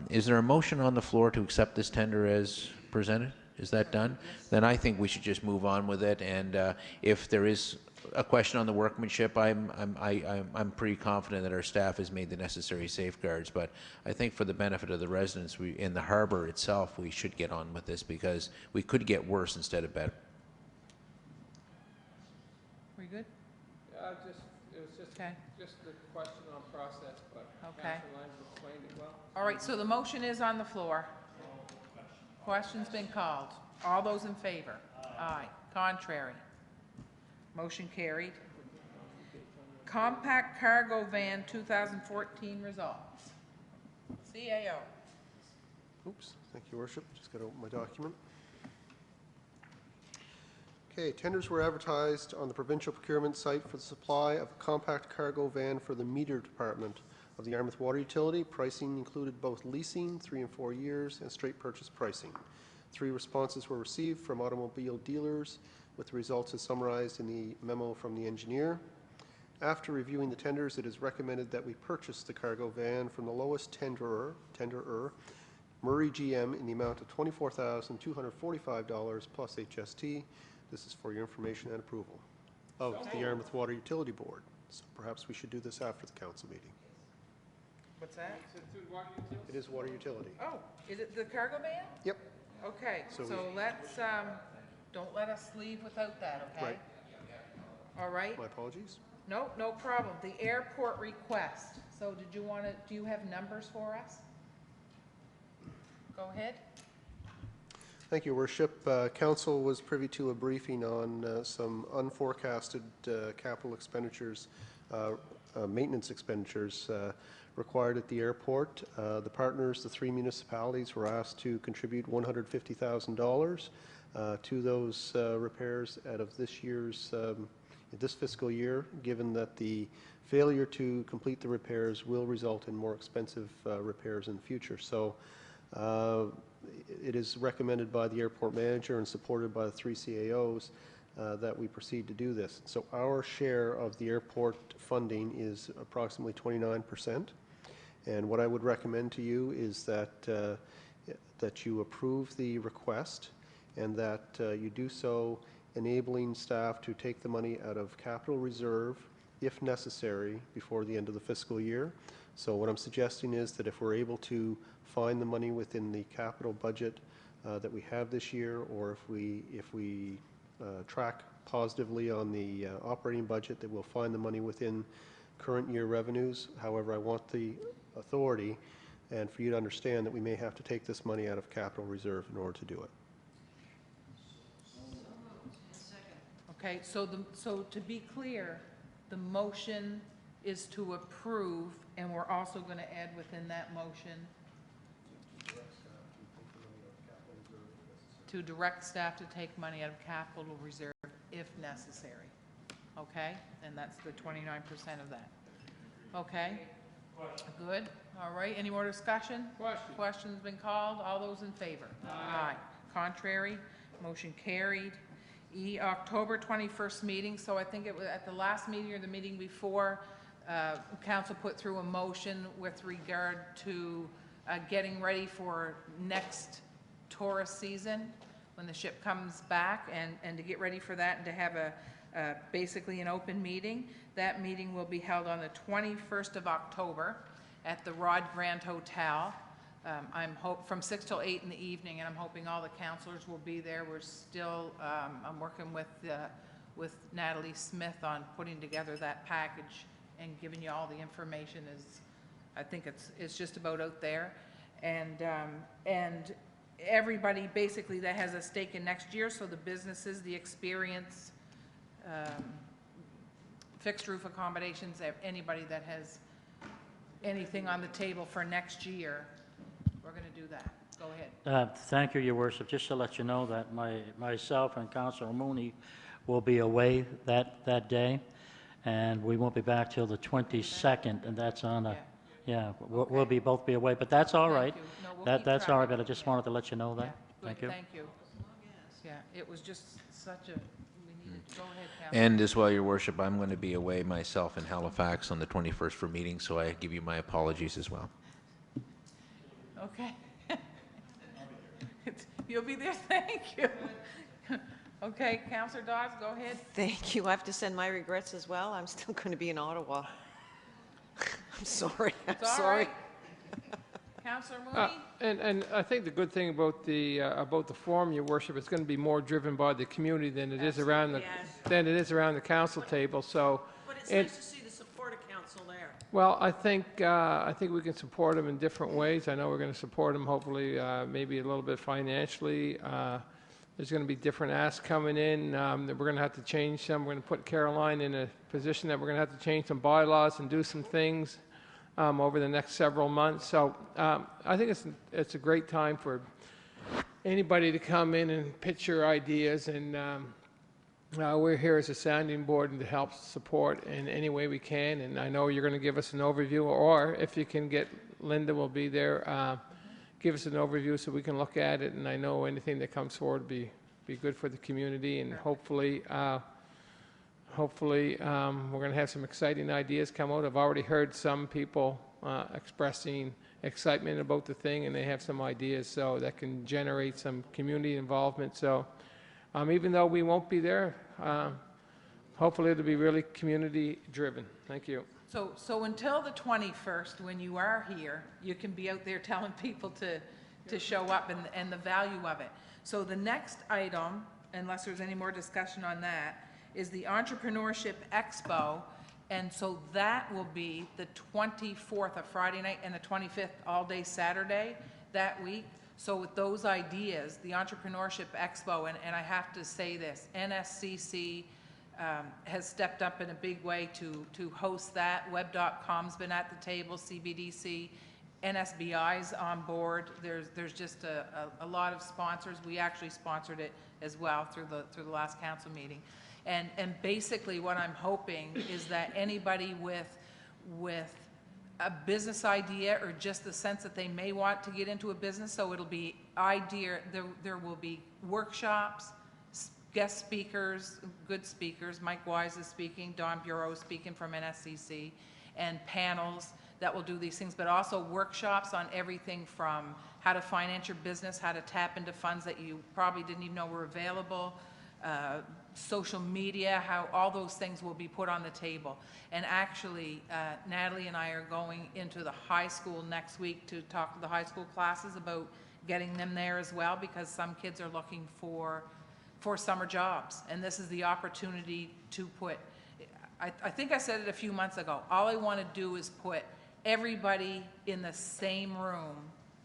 is there a motion on the floor to accept this tender as presented? Is that done? Then I think we should just move on with it. And if there is a question on the workmanship, I'm pretty confident that our staff has made the necessary safeguards. But I think for the benefit of the residents in the harbor itself, we should get on with this because we could get worse instead of better. We good? It was just Okay. just the question on process, but Okay. Councilor Lang explained it well. All right, so the motion is on the floor. Question's been called. All those in favor? Aye. Contrary? Motion carried. Compact Cargo Van 2014 results. CAO. Oops, thank you, worship. Just got to open my document. Okay, tenders were advertised on the provincial procurement site for the supply of a compact cargo van for the meter department of the Yarmouth Water Utility. Pricing included both leasing, 3 and 4 years, and straight purchase pricing. 3 responses were received from automobile dealers, with the results as summarized in the memo from the engineer. After reviewing the tenders, it is recommended that we purchase the cargo van from the lowest tenderer, Murray GM, in the amount of $24,245 plus HST. This is for your information and approval of the Yarmouth Water Utility Board. So perhaps we should do this after the council meeting. What's that? It is water utility. Oh, is it the cargo van? Yep. Okay, So so let's, don't let us leave without that, okay? Right. All right? My apologies. No, no problem. The airport request. So did you want to, do you have numbers for us? Go ahead. Thank you, Worship. Council was privy to a briefing on some unforecasted capital expenditures, maintenance expenditures required at the airport. The partners, the 3 municipalities, were asked to contribute $150,000 to those repairs out of this year's, this fiscal year, given that the failure to complete the repairs will result in more expensive repairs in the future. So it is recommended by the airport manager and supported by the 3 CAOs that we proceed to do this. So our share of the airport funding is approximately 29%. And what I would recommend to you is that that you approve the request and that you do so enabling staff to take the money out of capital reserve if necessary before the end of the fiscal year. So what I'm suggesting is that if we're able to find the money within the capital budget that we have this year, or if we track positively on the operating budget, that we'll find the money within current year revenues. However, I want the authority and for you to understand that we may have to take this money out of capital reserve in order to do it. Okay, so to be clear, the motion is to approve, and we're also going to add within that motion to direct staff to take money out of capital reserve if necessary. Okay? And that's the 29% of that. Okay? Good. All right. Any more discussion? Question's been called. All those in favor? Aye. Contrary? Motion carried. October 21st meeting, so I think it was at the last meeting or the meeting before, council put through a motion with regard to getting ready for next tourist season, when the ship comes back, and to get ready for that and to have basically an open meeting. That meeting will be held on the 21st of October at the Rod Grand Hotel. From 6 till 8 in the evening, and I'm hoping all the councilors will be there. We're still, I'm working with Natalie Smith on putting together that package and giving you all the information. I think it's just about out there. And everybody basically that has a stake in next year, so the businesses, the experience, fixed roof accommodations, anybody that has anything on the table for next year, we're going to do that. Go ahead. Thank you, Your Worship. Just to let you know that myself and Councilor Mooney will be away that day, and we won't be back till the 22nd, and that's on a, we'll both be away, but that's all right. No, we'll keep That's track all of right, but I it. just wanted to let you know that. Good, Thank you. Thank you. Yeah, it was just such a, we needed, go ahead, Councilor. And as well, Your Worship, I'm going to be away myself in Halifax on the 21st for meetings, so I give you my apologies as well. Okay. You'll be there, thank you. Okay, Councillor Dawes, go ahead. Thank you. I have to send my regrets as well. I'm still going to be in Ottawa. I'm sorry. I'm It's all sorry. right. Councillor Mooney? And I think the good thing about the forum, Your Worship, it's going to be more driven by the community than it is around the council table. So, But it's nice to see the support of council there. well, I think we can support them in different ways. I know we're going to support them, hopefully, maybe a little bit financially. There's going to be different asks coming in that we're going to have to change some. We're going to put Caroline in a position that we're going to have to change some bylaws and do some things over the next several months. So I think it's a great time for anybody to come in and pitch your ideas, and we're here as a sounding board and to help support in any way we can. And I know you're going to give us an overview, or if you can get Linda will be there. Give us an overview so we can look at it, and I know anything that comes forward will be good for the community, and hopefully we're going to have some exciting ideas come out. I've already heard some people expressing excitement about the thing, and they have some ideas so that can generate some community involvement. So even though we won't be there, hopefully it'll be really community driven. Thank you. So until the 21st, when you are here, you can be out there telling people to show up and the value of it. So the next item, unless there's any more discussion on that, is the Entrepreneurship Expo. And so that will be the 24th, a Friday night, and the 25th, all day Saturday that week. So with those ideas, the Entrepreneurship Expo, and I have to say this, NSCC has stepped up in a big way to host that. Web.com's been at the table, CBDC, NSBI's on board. There's just a lot of sponsors. We actually sponsored it as well through the last council meeting. And basically what I'm hoping is that anybody with a business idea or just the sense that they may want to get into a business, so it'll be there will be workshops, guest speakers, good speakers. Mike Wise is speaking, Don Bureau is speaking from NSCC, and panels that will do these things, but also workshops on everything from how to finance your business, how to tap into funds that you probably didn't even know were available, social media, how all those things will be put on the table. And actually, Natalie and I are going into the high school next week to talk to the high school classes about getting them there as well, because some kids are looking for summer jobs, and this is the opportunity to put, I think I said it a few months ago, all I want to do is put everybody in the same room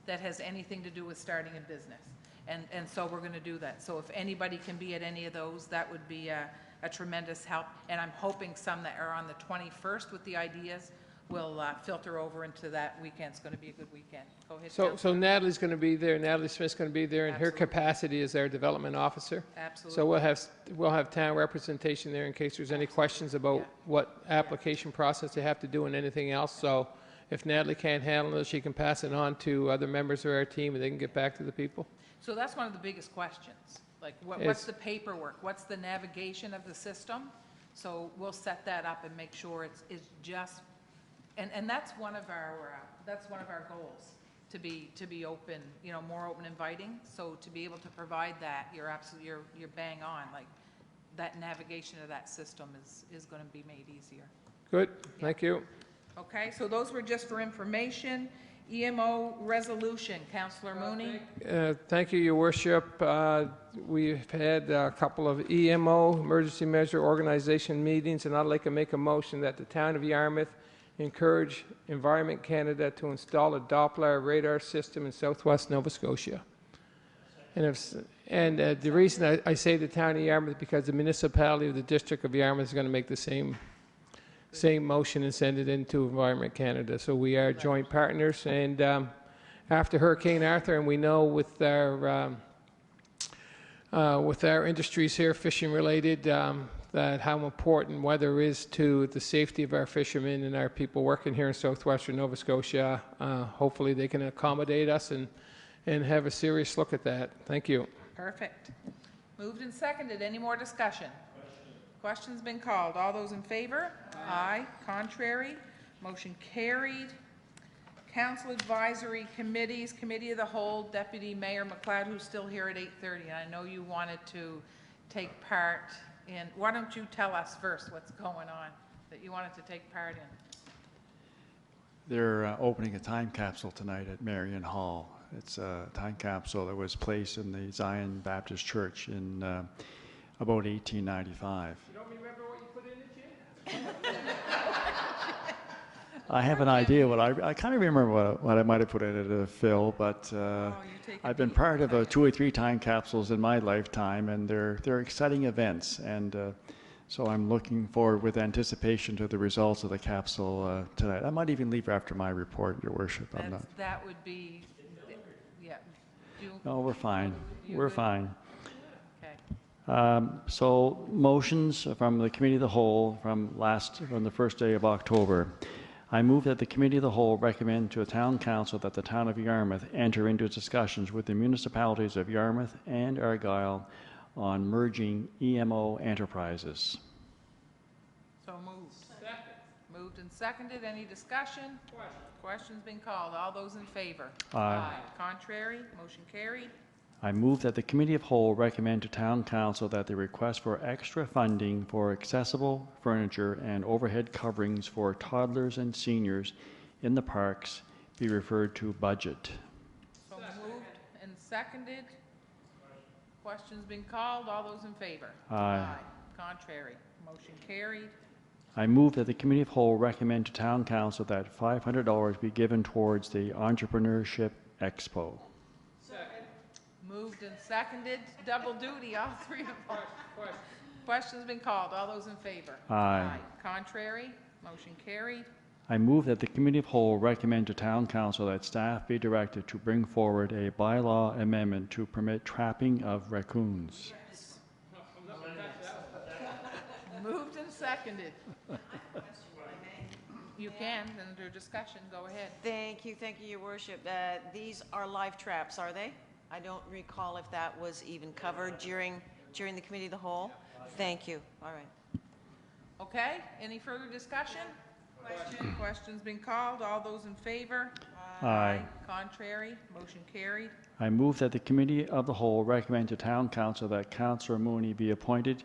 that has anything to do with starting a business. And so we're going to do that. So if anybody can be at any of those, that would be a tremendous help. And I'm hoping some that are on the 21st with the ideas will filter over into that weekend. It's going to be a good weekend. Go ahead. So Natalie's going to be there. Natalie Smith's going to be there in her Absolutely. capacity as our development officer. Absolutely. So we'll have town representation there in case there's any questions about what application process they have to do and anything else. So if Natalie can't handle it, she can pass it on to other members of our team, and they can get back to the people. So that's one of the biggest questions, Like, what's It's- the paperwork? What's the navigation of the system? So we'll set that up and make sure it's just, and that's one of our goals, to be open, you know, more open, inviting. So to be able to provide that, you're bang on. Like, that navigation of that system is going to be made easier. Good, thank you. Okay, so those were just for information. EMO resolution, Councillor Mooney. Thank you, Your Worship. We've had a couple of EMO, Emergency Measure Organization meetings, and I'd like to make a motion that the town of Yarmouth encourage Environment Canada to install a Doppler radar system in southwest Nova Scotia. And the reason I say the town of Yarmouth, because the municipality of the District of Yarmouth is going to make the same motion and send it into Environment Canada. So we are joint partners, and after Hurricane Arthur, and we know with our industries here, fishing related, that how important weather is to the safety of our fishermen and our people working here in southwestern Nova Scotia. Hopefully they can accommodate us and have a serious look at that. Thank you. Perfect. Moved and seconded. Any more discussion? Question's been called. All those in favor? Aye. Contrary? Motion carried. Council Advisory Committees, Committee of the Whole, Deputy Mayor McLeod, who's still here at 8:30. And I know you wanted to take part in, why don't you tell us first what's going on that you wanted to take part in? They're opening a time capsule tonight at Marion Hall. It's a time capsule that was placed in the Zion Baptist Church in about 1895. You don't remember what you put in it, Jim? I have an idea what I kind of remember what I might have put in it, Phil, but I've been part of 2 or 3 time capsules in my lifetime, and they're exciting events, and so I'm looking forward with anticipation to the results of the capsule tonight. I might even leave after my report, Your Worship. That would be, yeah. No, we're fine. We're good? fine. Okay. So motions from the Committee of the Whole from the first day of October. I move that the Committee of the Whole recommend to the Town Council that the Town of Yarmouth enter into discussions with the municipalities of Yarmouth and Argyll on merging EMO enterprises. So moved. Second. Moved and seconded. Any discussion? Question's been called. All those in favor? Aye. Contrary? Motion carried. I move that the Committee of Whole recommend to Town Council that the request for extra funding for accessible furniture and overhead coverings for toddlers and seniors in the parks be referred to budget. So moved and seconded. Question's been called. All those in favor? Aye. Contrary? Motion carried. I move that the Committee of Whole recommend to Town Council that $500 be given towards the Entrepreneurship Expo. Moved and seconded. Double duty, all three of them. Question's been called. All those in favor? Aye. Contrary? Motion carried. I move that the Committee of Whole recommend to Town Council that staff be directed to bring forward a bylaw amendment to permit trapping of raccoons. Moved and seconded. You can, under discussion, go ahead. Thank you, Your Worship. These are live traps, are they? I don't recall if that was even covered during the Committee of the Whole. Thank you. All right. Okay, any further discussion? Question's been called. All those in favor? Aye. Contrary? Motion carried. I move that the Committee of the Whole recommend to Town Council that Councillor Mooney be appointed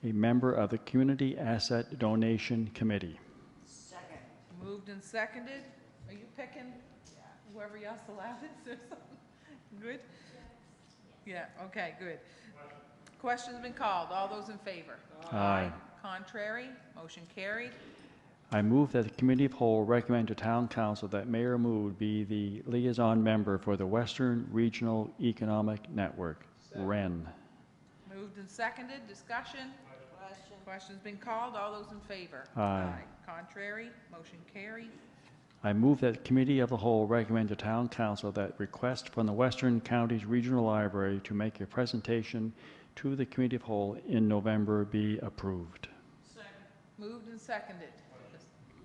a member of the Community Asset Donation Committee. Second. Moved and seconded. Are you picking whoever else allowed it or something? Good? Yeah, okay, good. Question's been called. All those in favor? Aye. Contrary? Motion carried. I move that the Committee of Whole recommend to Town Council that Mayor Mood be the liaison member for the Western Regional Economic Network, WREN. Moved and seconded. Discussion? Question's been called. All those in favor? Aye. Contrary? Motion carried. I move that the Committee of the Whole recommend to Town Council that request from the Western Counties Regional Library to make a presentation to the Committee of Whole in November be approved. Second. Moved and seconded.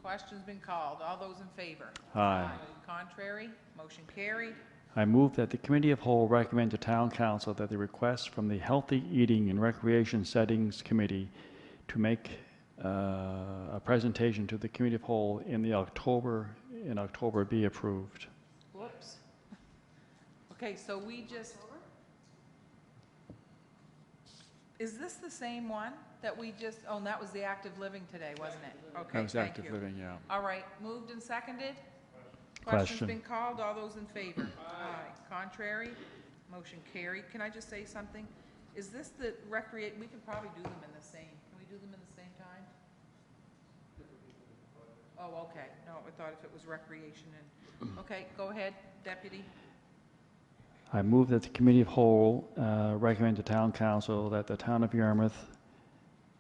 Question's been called. All those in favor? Aye. Contrary? Motion carried. I move that the Committee of Whole recommend to Town Council that the request from the Healthy Eating and Recreation Settings Committee to make a presentation to the Committee of Whole in October be approved. Whoops. Okay, so we just, is this the same one that we just, oh, and that was the active living today, wasn't it? Okay, That was thank active you. living, yeah. All right, moved and seconded? Question. Question's been called, all those in favor? Aye. Contrary? Motion carried. Can I just say something? Is this the we can probably do them in the same, can we do them in the same time? Oh, okay, no, I thought if it was recreation and, okay, go ahead, Deputy. I move that the Committee of Whole recommend to Town Council that the Town of Yarmouth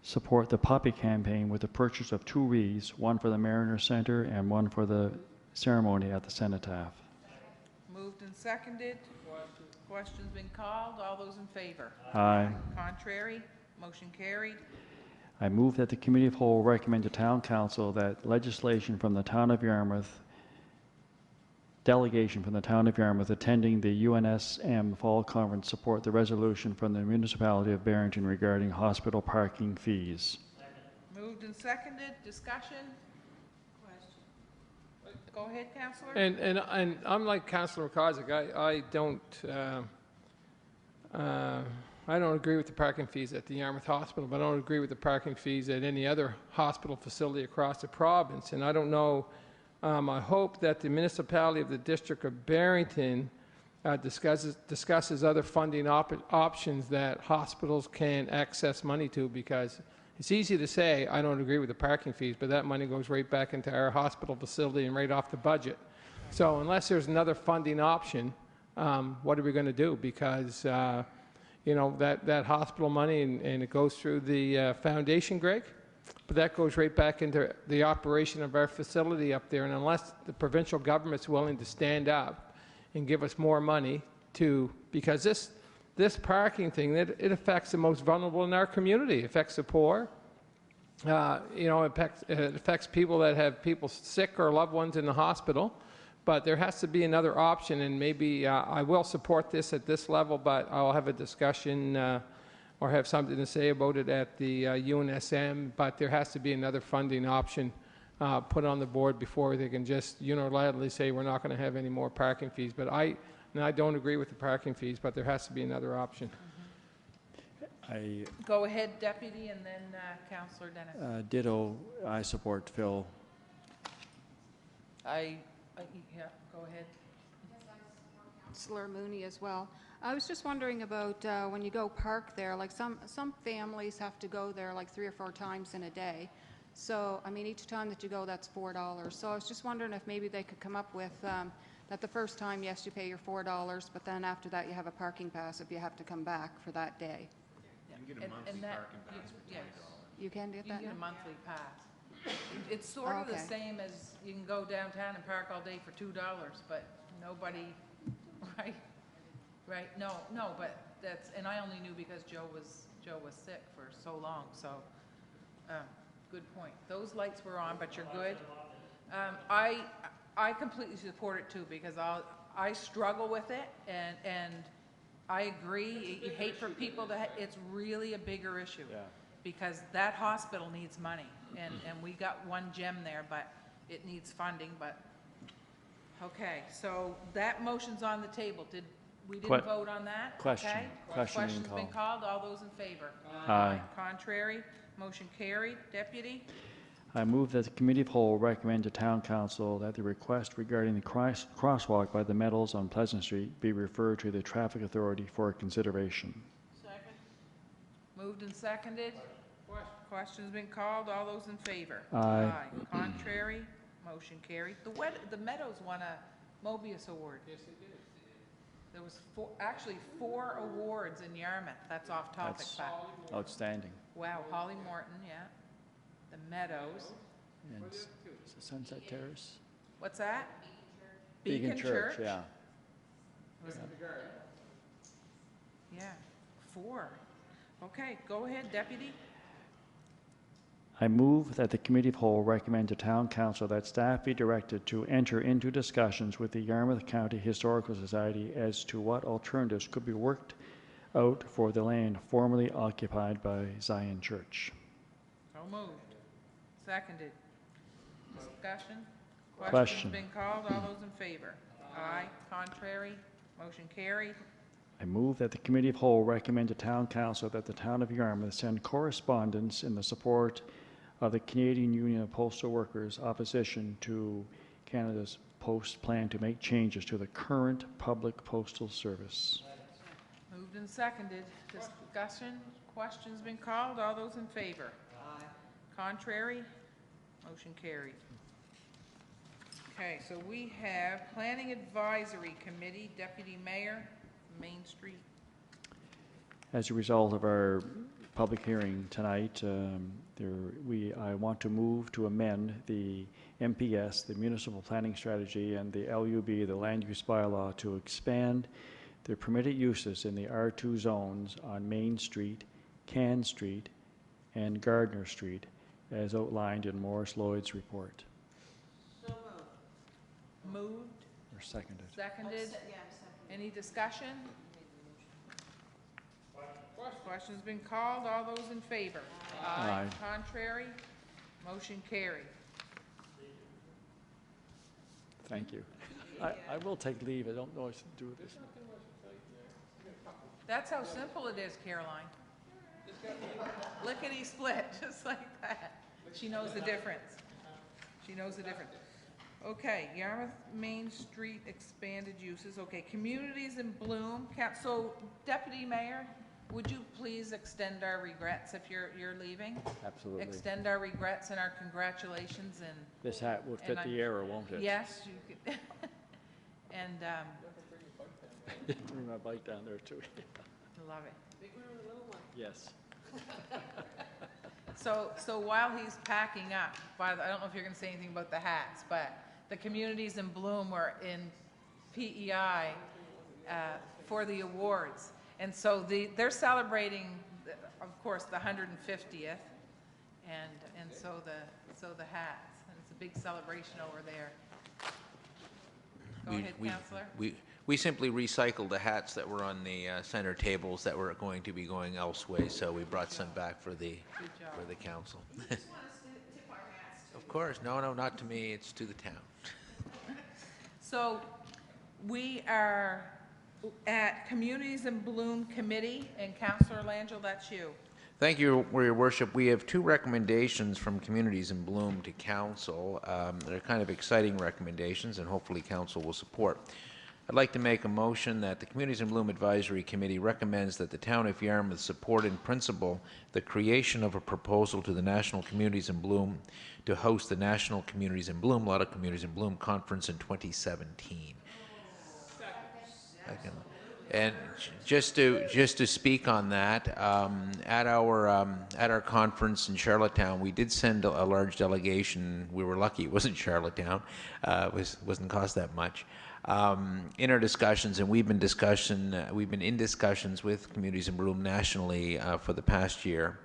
support the Puppy Campaign with the purchase of 2 wreaths, one for the Mariner Center and one for the ceremony at the cenotaph. Moved and seconded. Question's been called. All those in favor? Aye. Contrary? Motion carried. I move that the Committee of Whole recommend to Town Council that legislation from the Town of Yarmouth, delegation from the Town of Yarmouth attending the UNSM Fall Conference support the resolution from the Municipality of Barrington regarding hospital parking fees. Moved and seconded. Discussion? Go ahead, Councillor. And I'm like Councillor McCarsick. I don't agree with the parking fees at the Yarmouth Hospital, but I don't agree with the parking fees at any other hospital facility across the province. And I don't know, I hope that the municipality of the District of Barrington discusses other funding options that hospitals can access money to, because it's easy to say, I don't agree with the parking fees, but that money goes right back into our hospital facility and right off the budget. So unless there's another funding option, what are we going to do? Because, you know, that hospital money, and it goes through the foundation, Greg, but that goes right back into the operation of our facility up there. And unless the provincial government's willing to stand up and give us more money because this parking thing, it affects the most vulnerable in our community. It affects the poor. You know, it affects people that have people sick or loved ones in the hospital. But there has to be another option, and maybe I will support this at this level, but I'll have a discussion or have something to say about it at the UNSM. But there has to be another funding option put on the board before they can just unilaterally say we're not going to have any more parking fees. But I don't agree with the parking fees, but there has to be another option. Go ahead, Deputy, and then Councillor Dennis. Ditto, I support Phil. Yeah, go ahead. Councillor Mooney as well. I was just wondering about when you go park there, like some families have to go there like 3 or 4 times in a day. So, I mean, each time that you go, that's $4. So I was just wondering if maybe they could come up with that the first time, yes, you pay your $4, but then after that you have a parking pass if you have to come back for that day. You can get a monthly parking pass for $20. You can get that You can get now? a monthly pass. It's sort of the Okay. same as you can go downtown and park all day for $2, but nobody, right? No, but that's, and I only knew because Joe was sick for so long, so, good point. Those lights were on, but you're good. I completely support it too, because I struggle with it, and I agree, you hate for people to, it's really a bigger issue. Yeah. Because that hospital needs money, and we got one gem there, but it needs funding, but, okay, so that motion's on the table. We didn't vote on that? Question. Okay. Question being Question's been called. All those in favor? Aye. Contrary? Motion carried. Deputy? I move that the Committee of Whole recommend to Town Council that the request regarding the crosswalk by the Meadows on Pleasant Street be referred to the Traffic Authority for consideration. Second. Moved and seconded. Question's been called. All those in favor? Aye. Contrary? Motion carried. The Meadows won a Mobius Award. Yes, they did. There was actually 4 awards in Yarmouth. That's off topic. That's but outstanding. wow, Holly Morton, yeah. The Meadows. And Sunset Terrace? What's that? Beacon Church, yeah. Yeah, 4. Okay, go ahead, Deputy. I move that the Committee of Whole recommend to Town Council that staff be directed to enter into discussions with the Yarmouth County Historical Society as to what alternatives could be worked out for the land formerly occupied by Zion Church. So moved. Seconded. Discussion? Question. Questions been called? All those in favor? Aye. Contrary? Motion carried. I move that the Committee of Whole recommend to Town Council that the Town of Yarmouth send correspondence in the support of the Canadian Union of Postal Workers' opposition to Canada's post plan to make changes to the current public postal service. Moved and seconded. Discussion? Questions been called? All those in favor? Aye. Contrary? Motion carried. Okay, so we have Planning Advisory Committee, Deputy Mayor, Main Street. As a result of our public hearing tonight, I want to move to amend the MPS, the Municipal Planning Strategy, and the LUB, the Land Use Bylaw, to expand the permitted uses in the R2 zones on Main Street, Can Street, and Gardner Street, as outlined in Morris Lloyd's report. So moved. Moved, Or seconded. seconded. Any discussion? Questions been called? All those in favor? Aye. Contrary? Motion carried. Thank you. I will take leave. I don't know what to do with this. That's how simple it is, Caroline. Lickety split, just like that. She knows the difference. She knows the difference. Okay, Yarmouth Main Street expanded uses. Okay, communities in bloom. So, Deputy Mayor, would you please extend our regrets if you're leaving? Absolutely. Extend our regrets and our congratulations and. This hat will fit the era, won't it? Yes, you could. And, Bring my bike down there too. love it. Big one or the little one? Yes. So while he's packing up, I don't know if you're going to say anything about the hats, but the communities in bloom were in PEI for the awards. And so they're celebrating, of course, the 150th, and so the hats. And it's a big celebration over there. Go ahead, Councillor. We simply recycled the hats that were on the center tables that were going to be going elsewhere, so we brought some back for the council. Of course, no, not to me, it's to the town. So we are at Communities in Bloom Committee, and Councillor Langell, that's you. Thank you, Your Worship. We have two recommendations from Communities in Bloom to Council. They're kind of exciting recommendations, and hopefully Council will support. I'd like to make a motion that the Communities in Bloom Advisory Committee recommends that the Town of Yarmouth support in principle the creation of a proposal to the National Communities in Bloom to host the National Communities in Bloom, a lot of Communities in Bloom Conference in 2017. Second. And just to speak on that, at our conference in Charlottetown, we did send a large delegation. We were lucky it wasn't Charlottetown; wasn't cost that much. In our discussions, and we've been in discussions with Communities in Bloom nationally for the past year.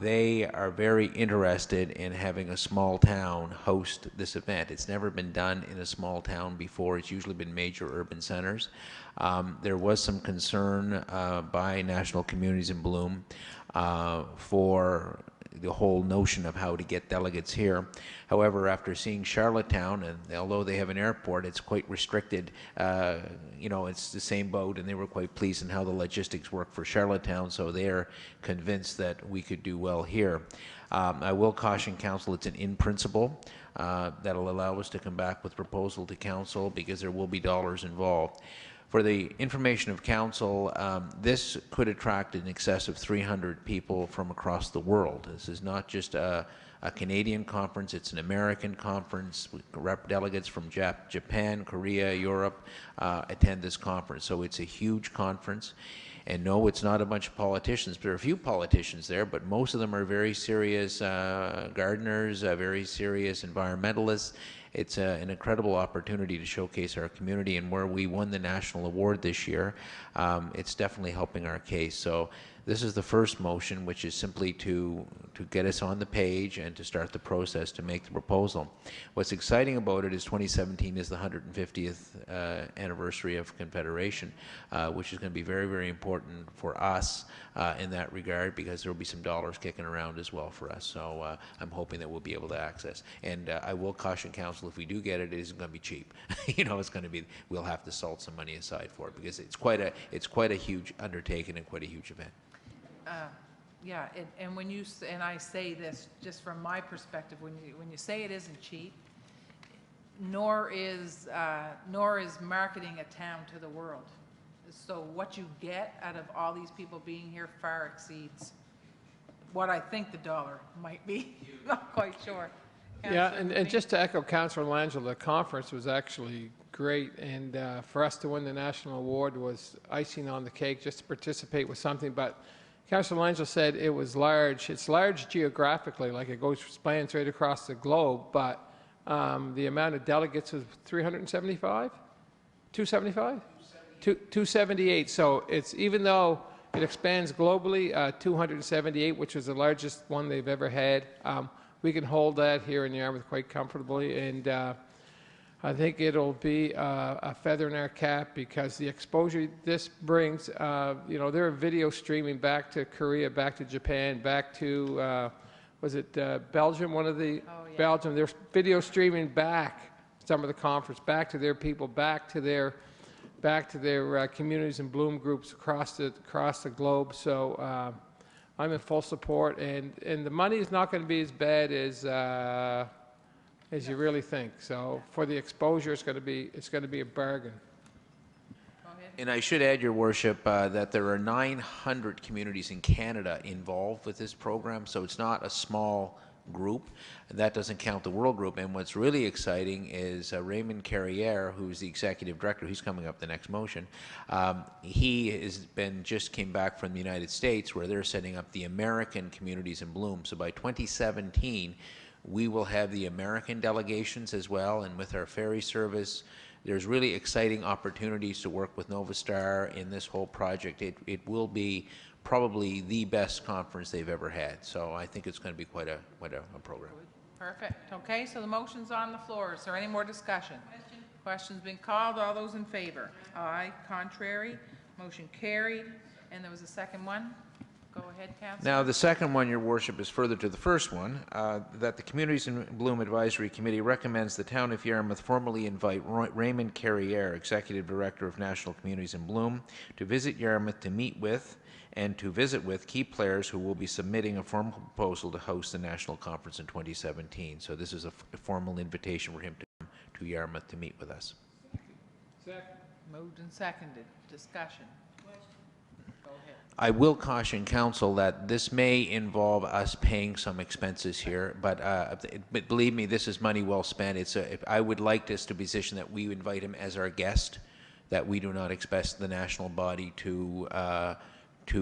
They are very interested in having a small town host this event. It's never been done in a small town before. It's usually been major urban centers. There was some concern by National Communities in Bloom for the whole notion of how to get delegates here. However, after seeing Charlottetown, and although they have an airport, it's quite restricted. It's the same boat, and they were quite pleased in how the logistics work for Charlottetown, so they're convinced that we could do well here. I will caution Council, it's an in principle that'll allow us to come back with proposal to Council because there will be dollars involved. For the information of Council, this could attract in excess of 300 people from across the world. This is not just a Canadian conference, it's an American conference. Delegates from Japan, Korea, Europe attend this conference. So it's a huge conference. And no, it's not a bunch of politicians. There are a few politicians there, but most of them are very serious gardeners, very serious environmentalists. It's an incredible opportunity to showcase our community, and where we won the national award this year, it's definitely helping our case. So this is the first motion, which is simply to get us on the page and to start the process to make the proposal. What's exciting about it is 2017 is the 150th anniversary of Confederation, which is going to be very, very important for us in that regard, because there will be some dollars kicking around as well for us. So I'm hoping that we'll be able to access. And I will caution council, if we do get it, it isn't going to be cheap. You know, it's going to be, we'll have to salt some money aside for it, because it's quite a huge undertaking and quite a huge event. Yeah, and when you and I say this just from my perspective, when you say it isn't cheap, nor is marketing a town to the world. So what you get out of all these people being here far exceeds what I think the dollar might be. Not quite sure. Yeah, and just to echo Councillor Langell, the conference was actually great, and for us to win the national award was icing on the cake, just to participate with something. But Councillor Langell said it was large. It's large geographically, like it spans right across the globe, but the amount of delegates was 375? 275? 278. So it's, even though it expands globally, 278, which was the largest one they've ever had, we can hold that here in Yarmouth quite comfortably, and I think it'll be a feather in our cap, because the exposure this brings, you know, there are video streaming back to Korea, back to Japan, back to, was it Belgium, one of the, Belgium, there's video streaming back, some of the conference, back to their people, back to their communities and Bloom groups across the globe. So I'm in full support, and the money is not going to be as bad as you really think. So for the exposure, it's going to be a bargain. And I should add, Your Worship, that there are 900 communities in Canada involved with this program, so it's not a small group. And that doesn't count the World Group. And what's really exciting is Raymond Carriere, who's the executive director, he's coming up the next motion. He just came back from the United States, where they're setting up the American communities in Bloom. So by 2017, we will have the American delegations as well, and with our ferry service, there's really exciting opportunities to work with Nova Star in this whole project. It will be probably the best conference they've ever had. So I think it's going to be quite a program. Perfect. Okay, so the motion's on the floor. Is there any more discussion? Question's been called. All those in favor? Aye. Contrary? Motion carried. And there was a second one? Go ahead, Councillor. Now, the second one, Your Worship, is further to the first one, that the Communities in Bloom Advisory Committee recommends the Town of Yarmouth formally invite Raymond Carriere, Executive Director of National Communities in Bloom, to visit Yarmouth to meet with and to visit with key players who will be submitting a formal proposal to host the national conference in 2017. So this is a formal invitation for him to come to Yarmouth to meet with us. Second. Moved and seconded. Discussion. I will caution council that this may involve us paying some expenses here, but believe me, this is money well spent. I would like this to position that we invite him as our guest, that we do not expect the national body to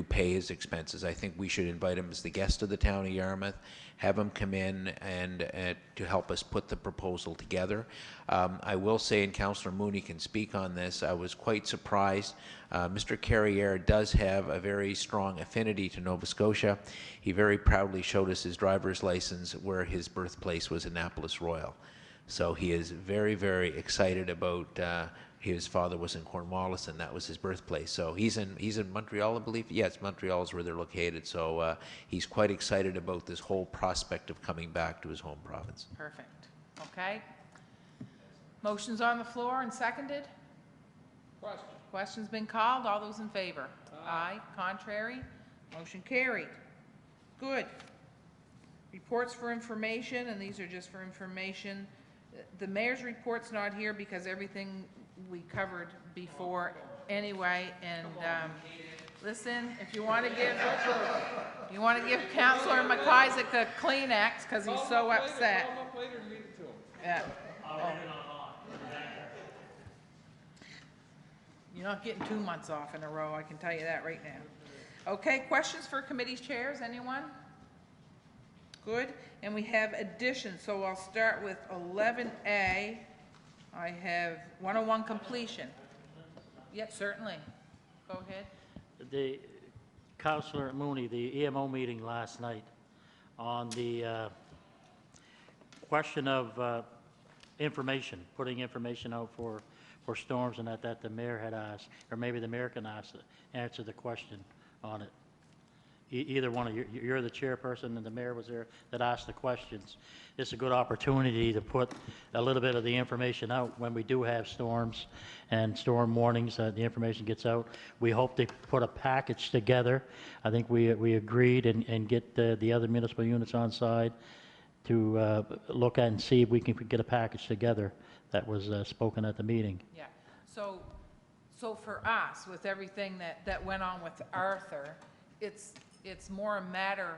pay his expenses. I think we should invite him as the guest of the town of Yarmouth, have him come in and to help us put the proposal together. I will say, and Councillor Mooney can speak on this, I was quite surprised. Mr. Carriere does have a very strong affinity to Nova Scotia. He very proudly showed us his driver's license where his birthplace was Annapolis Royal. So he is very, very excited about his father was in Cornwallis, and that was his birthplace. So he's in Montreal, I believe. Yes, Montreal is where they're located. So he's quite excited about this whole prospect of coming back to his home province. Perfect. Okay. Motion's on the floor and seconded. Question. Question's been called. All those in favor? Aye. Contrary? Motion carried. Good. Reports for information, and these are just for information. The mayor's report's not here because everything we covered before anyway. And listen, if you want to give Councillor McIsaac a Kleenex because he's so upset. Yeah. Oh. You're not getting 2 months off in a row, I can tell you that right now. Okay, questions for committee chairs, anyone? Good, and we have additions, so I'll start with 11A. I have 101 completion. Yes, certainly. Go ahead. The Councillor Mooney, the EMO meeting last night, on the question of information, putting information out for storms and that the mayor had asked, or maybe the mayor can answer the question on it. Either one of you, you're the chairperson and the mayor was there that asked the questions. It's a good opportunity to put a little bit of the information out when we do have storms and storm warnings, the information gets out. We hope to put a package together. I think we agreed and get the other municipal units on side to look at and see if we can get a package together that was spoken at the meeting. Yeah, so for us, with everything that went on with Arthur, it's more a matter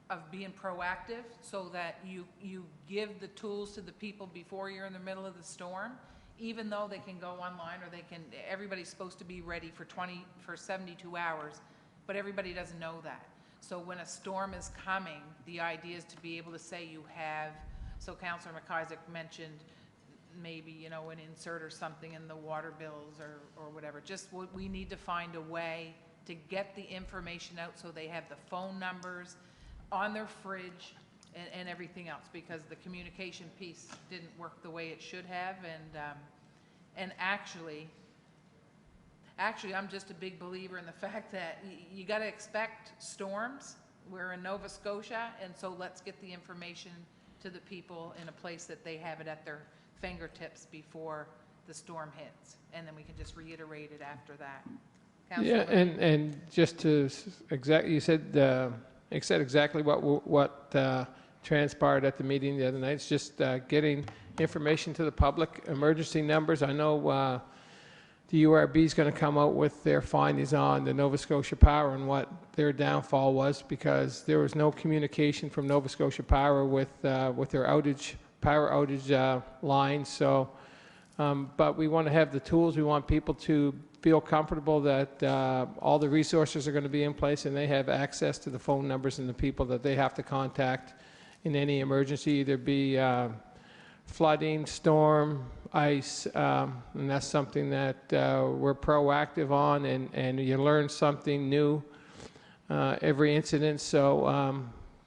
of being proactive so that you give the tools to the people before you're in the middle of the storm, even though they can go online or everybody's supposed to be ready for 72 hours, but everybody doesn't know that. So when a storm is coming, the idea is to be able to say you have, so Councillor McIsaac mentioned maybe, an insert or something in the water bills or whatever. Just we need to find a way to get the information out so they have the phone numbers on their fridge and everything else, because the communication piece didn't work the way it should have. And actually, I'm just a big believer in the fact that you got to expect storms. We're in Nova Scotia, and so let's get the information to the people in a place that they have it at their fingertips before the storm hits, and then we can just reiterate it after that. Yeah, and just to you said exactly what transpired at the meeting the other night. It's just getting information to the public, emergency numbers. I know the URB is going to come out with their findings on the Nova Scotia Power and what their downfall was, because there was no communication from Nova Scotia Power with their power outage lines. So, but we want to have the tools. We want people to feel comfortable that all the resources are going to be in place and they have access to the phone numbers and the people that they have to contact in any emergency, either be flooding, storm, ice, and that's something that we're proactive on, and you learn something new every incident. So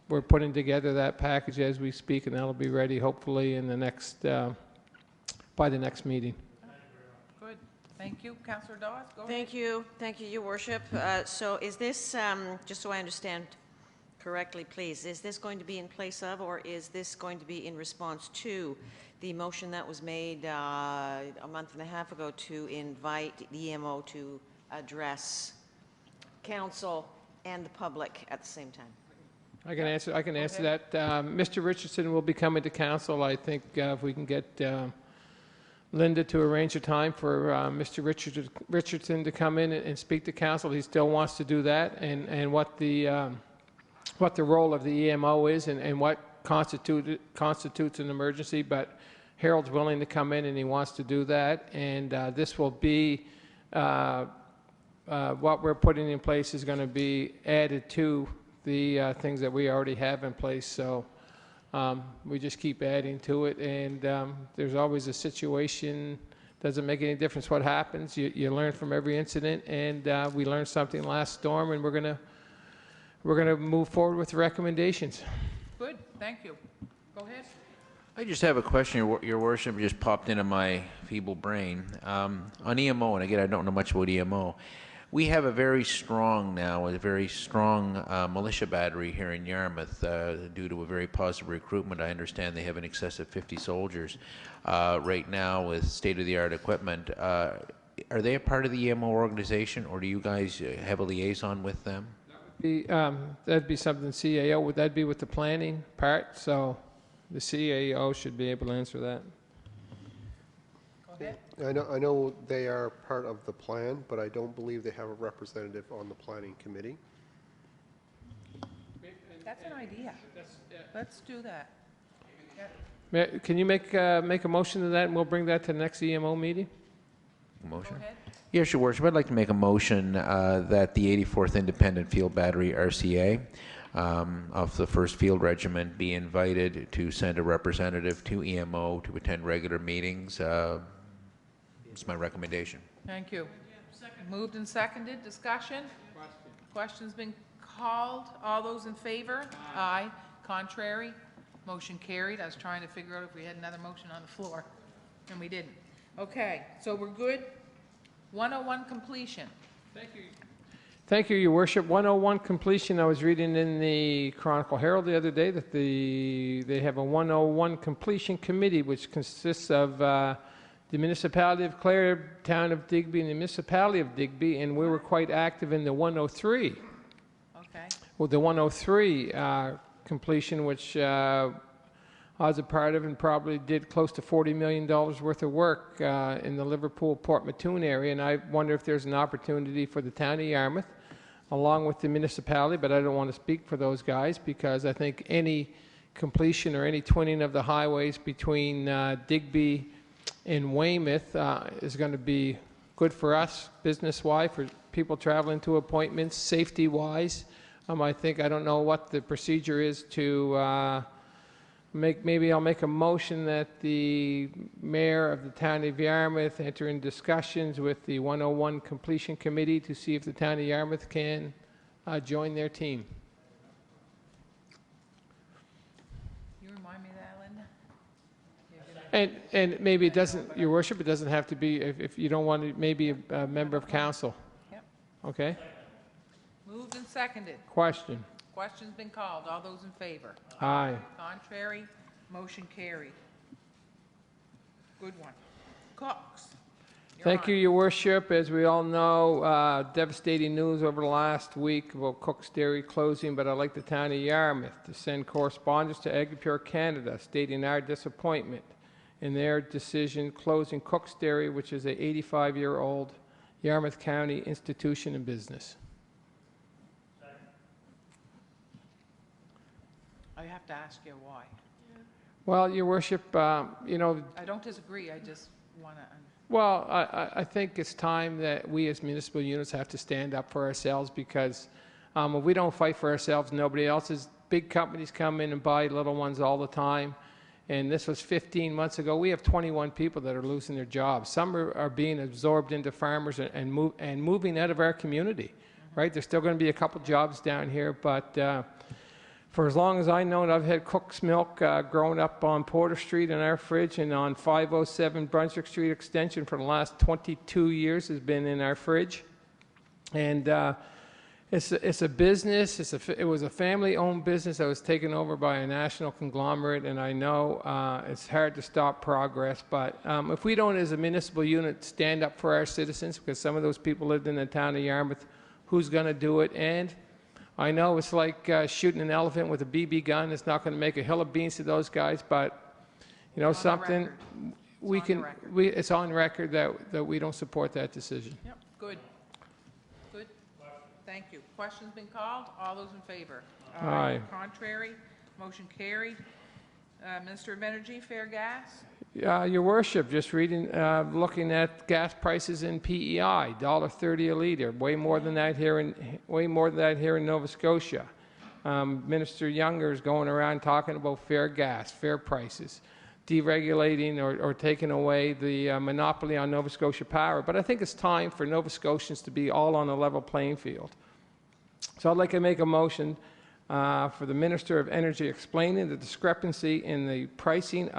we're putting together that package as we speak, and that'll be ready hopefully in the next by the next meeting. Good. Thank you. Councillor Dawes, go ahead. Thank you, Your Worship. So is this, just so I understand correctly, please, is this going to be in place of, or is this going to be in response to the motion that was made a month and a half ago to invite the EMO to address council and the public at the same time? I can answer that. Mr. Richardson will be coming to council. I think if we can get Linda to arrange a time for Mr. Richardson to come in and speak to council. He still wants to do that, and what the role of the EMO is and what constitutes an emergency. But Harold's willing to come in and he wants to do that, and this will be what we're putting in place is going to be added to the things that we already have in place. So we just keep adding to it, and there's always a situation. Doesn't make any difference what happens. You learn from every incident, and we learned something last storm, and we're gonna move forward with the recommendations. Good. Thank you. Go ahead. I just have a question, Your Worship, just popped into my feeble brain. On EMO, and again, I don't know much about EMO, we have a very strong militia battery here in Yarmouth due to a very positive recruitment. I understand they have in excess of 50 soldiers right now with state-of-the-art equipment. Are they a part of the EMO organization, or do you guys have a liaison with them? That'd be something CAO, would that be with the planning part? So the CAO should be able to answer that. Go ahead. I know they are part of the plan, but I don't believe they have a representative on the planning committee. That's an idea. Let's do that. Can you make a motion to that, and we'll bring that to the next EMO meeting? Motion? Go ahead. Yes, Your Worship. I'd like to make a motion that the 84th Independent Field Battery RCA of the 1st Field Regiment be invited to send a representative to EMO to attend regular meetings. It's my recommendation. Thank you. Moved and seconded. Discussion? Question's been called. All those in favor? Aye. Contrary? Motion carried. I was trying to figure out if we had another motion on the floor, and we didn't. Okay, so we're good. 101 completion. Thank you. Thank you, Your Worship. 101 completion, I was reading in the Chronicle Herald the other day that they have a 101 completion committee, which consists of the municipality of Clare, town of Digby, and the municipality of Digby, and we were quite active in the 103. Okay. Well, the 103 completion, which I was a part of and probably did close to $40 million worth of work in the Liverpool-Port Mattoon area, and I wonder if there's an opportunity for the town of Yarmouth, along with the municipality, but I don't want to speak for those guys because I think any completion or any twinning of the highways between Digby and Weymouth is going to be good for us business-wise, for people traveling to appointments, safety-wise. I don't know what the procedure is to maybe I'll make a motion that the mayor of the town of Yarmouth enter in discussions with the 101 completion committee to see if the town of Yarmouth can join their team. You remind me of that, Linda? And maybe it doesn't, Your Worship, it doesn't have to be, if you don't want to, maybe a member of council. Yep. Okay? Moved and seconded. Question. Question's been called. All those in favor? Aye. Contrary? Motion carried. Good one. Cox. Thank you, Your Worship. As we all know, devastating news over the last week about Cook's Dairy closing, but I'd like the town of Yarmouth to send correspondence to Agri-Pure Canada stating our disappointment in their decision closing Cook's Dairy, which is a 85-year-old Yarmouth County institution and business. I have to ask you why. Well, Your Worship, I don't disagree. I just want to... Well, I think it's time that we as municipal units have to stand up for ourselves because if we don't fight for ourselves, nobody else is. Big companies come in and buy little ones all the time. And this was 15 months ago. We have 21 people that are losing their jobs. Some are being absorbed into farmers and moving out of our community, right? There's still going to be a couple jobs down here, but for as long as I know it, I've had Cook's Milk growing up on Porter Street in our fridge, and on 507 Brunswick Street Extension for the last 22 years has been in our fridge. And it's a business. It was a family-owned business that was taken over by a national conglomerate, and I know it's hard to stop progress. But if we don't, as a municipal unit, stand up for our citizens, because some of those people lived in the town of Yarmouth, who's going to do it? And I know it's like shooting an elephant with a BB gun. It's not going to make a hill of beans to those guys, but something we can. It's on record that we don't support that decision. Yep. Good. Good. Thank you. Question's been called. All those in favor? Aye. Contrary? Motion carried. Minister of Energy, fair gas? Your Worship, just reading, looking at gas prices in PEI, $1.30 a liter, way more than that here in Nova Scotia. Minister Younger is going around talking about fair gas, fair prices, deregulating or taking away the monopoly on Nova Scotia Power. But I think it's time for Nova Scotians to be all on a level playing field. So I'd like to make a motion for the Minister of Energy explaining the discrepancy in the pricing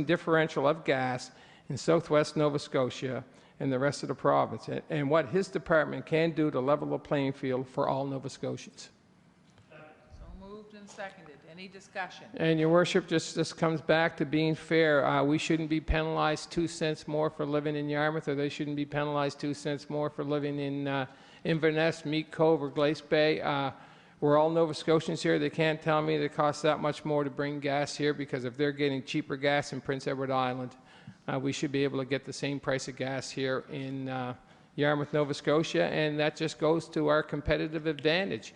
differential of gas in southwest Nova Scotia and the rest of the province, and what his department can do to level the playing field for all Nova Scotians. So moved and seconded. Any discussion? And Your Worship, this comes back to being fair. We shouldn't be penalized 2 cents more for living in Yarmouth, or they shouldn't be penalized 2 cents more for living in Inverness, Meat Cove, or Glace Bay. We're all Nova Scotians here. They can't tell me it costs that much more to bring gas here, because if they're getting cheaper gas in Prince Edward Island, we should be able to get the same price of gas here in Yarmouth, Nova Scotia, and that just goes to our competitive advantage.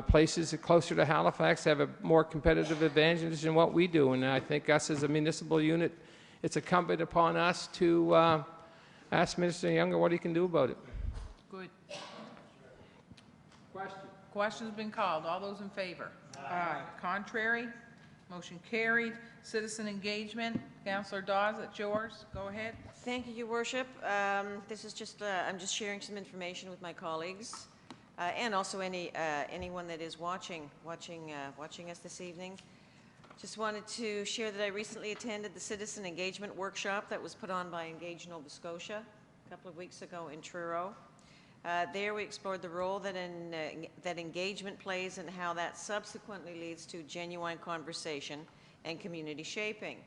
Places closer to Halifax have a more competitive advantage than what we do, and I think us as a municipal unit, it's incumbent upon us to ask Minister Younger what he can do about it. Good. Question's been called. All those in favor? Aye. Contrary? Motion carried. Citizen engagement. Councillor Dawes, it's yours. Go ahead. Thank you, Your Worship. This is just, I'm just sharing some information with my colleagues. and also anyone that is watching us this evening. Just wanted to share that I recently attended the Citizen Engagement Workshop that was put on by Engage Nova Scotia a couple of weeks ago in Truro. There we explored the role that engagement plays and how that subsequently leads to genuine conversation and community shaping,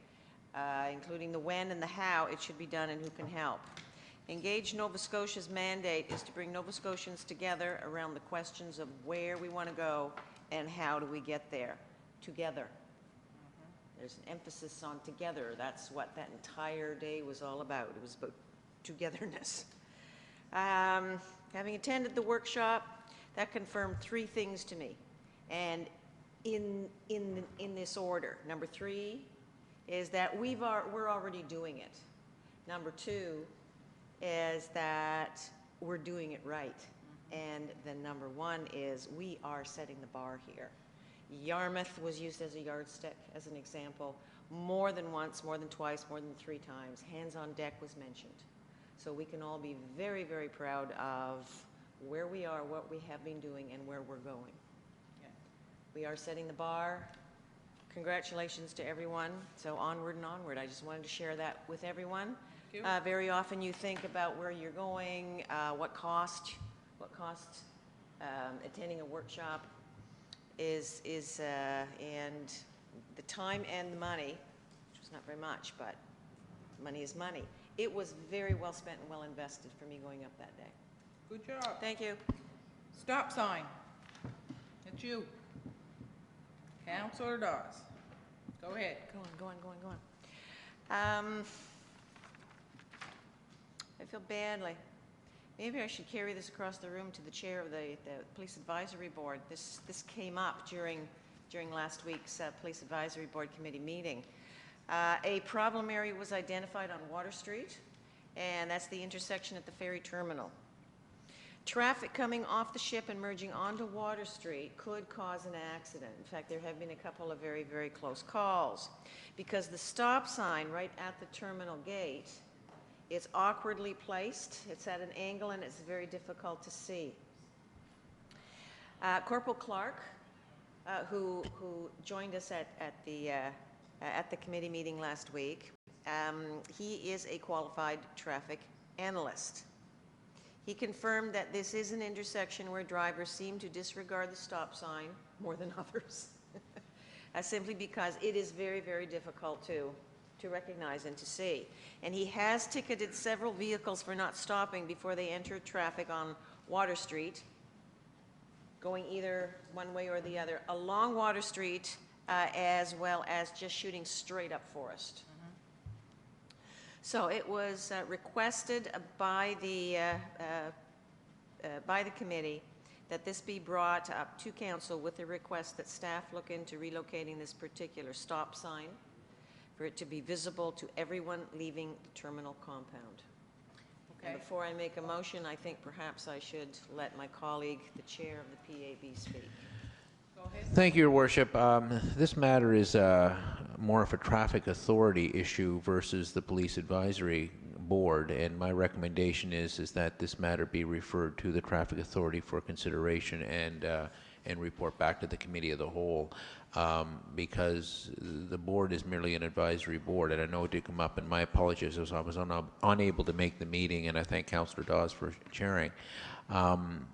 including the when and the how it should be done and who can help. Engage Nova Scotia's mandate is to bring Nova Scotians together around the questions of where we want to go and how do we get there together. There's an emphasis on together. That's what that entire day was all about. It was about togetherness. Having attended the workshop, that confirmed three things to me, and in this order. Number 3 is that we're already doing it. Number 2 is that we're doing it right. And then number 1 is we are setting the bar here. Yarmouth was used as a yardstick, as an example, more than once, more than twice, more than 3 times. Hands on deck was mentioned. So we can all be very, very proud of where we are, what we have been doing, and where we're going. Yeah. We are setting the bar. Congratulations to everyone. So onward and onward. I just wanted to share that with everyone. Thank you. Very often you think about where you're going, what costs attending a workshop is and the time and the money, which was not very much, but money is money. It was very well spent and well invested for me going up that day. Good job. Thank you. Stop sign. It's you. Councilor Dawes. Go ahead. Go on. I feel badly. Maybe I should carry this across the room to the chair of the Police Advisory Board. This came up during last week's Police Advisory Board Committee meeting. A problem area was identified on Water Street, and that's the intersection at the ferry terminal. Traffic coming off the ship and merging onto Water Street could cause an accident. In fact, there have been a couple of very, very close calls because the stop sign right at the terminal gate is awkwardly placed. It's at an angle and it's very difficult to see. Corporal Clark, who joined us at the committee meeting last week, he is a qualified traffic analyst. He confirmed that this is an intersection where drivers seem to disregard the stop sign more than others, simply because it is very, very difficult to recognize and to see. And he has ticketed several vehicles for not stopping before they entered traffic on Water Street, going either one way or the other, along Water Street, as well as just shooting straight up Forest. So it was requested by the committee that this be brought up to council with a request that staff look into relocating this particular stop sign for it to be visible to everyone leaving the terminal compound. Okay. And before I make a motion, I think perhaps I should let my colleague, the chair of the PAB, speak. Go ahead. Thank you, Your Worship. This matter is more of a traffic authority issue versus the Police Advisory Board, and my recommendation is that this matter be referred to the Traffic Authority for consideration and report back to the Committee of the Whole, because the board is merely an advisory board, and I know it did come up, and my apologies as I was unable to make the meeting, and I thank Councillor Dawes for chairing. And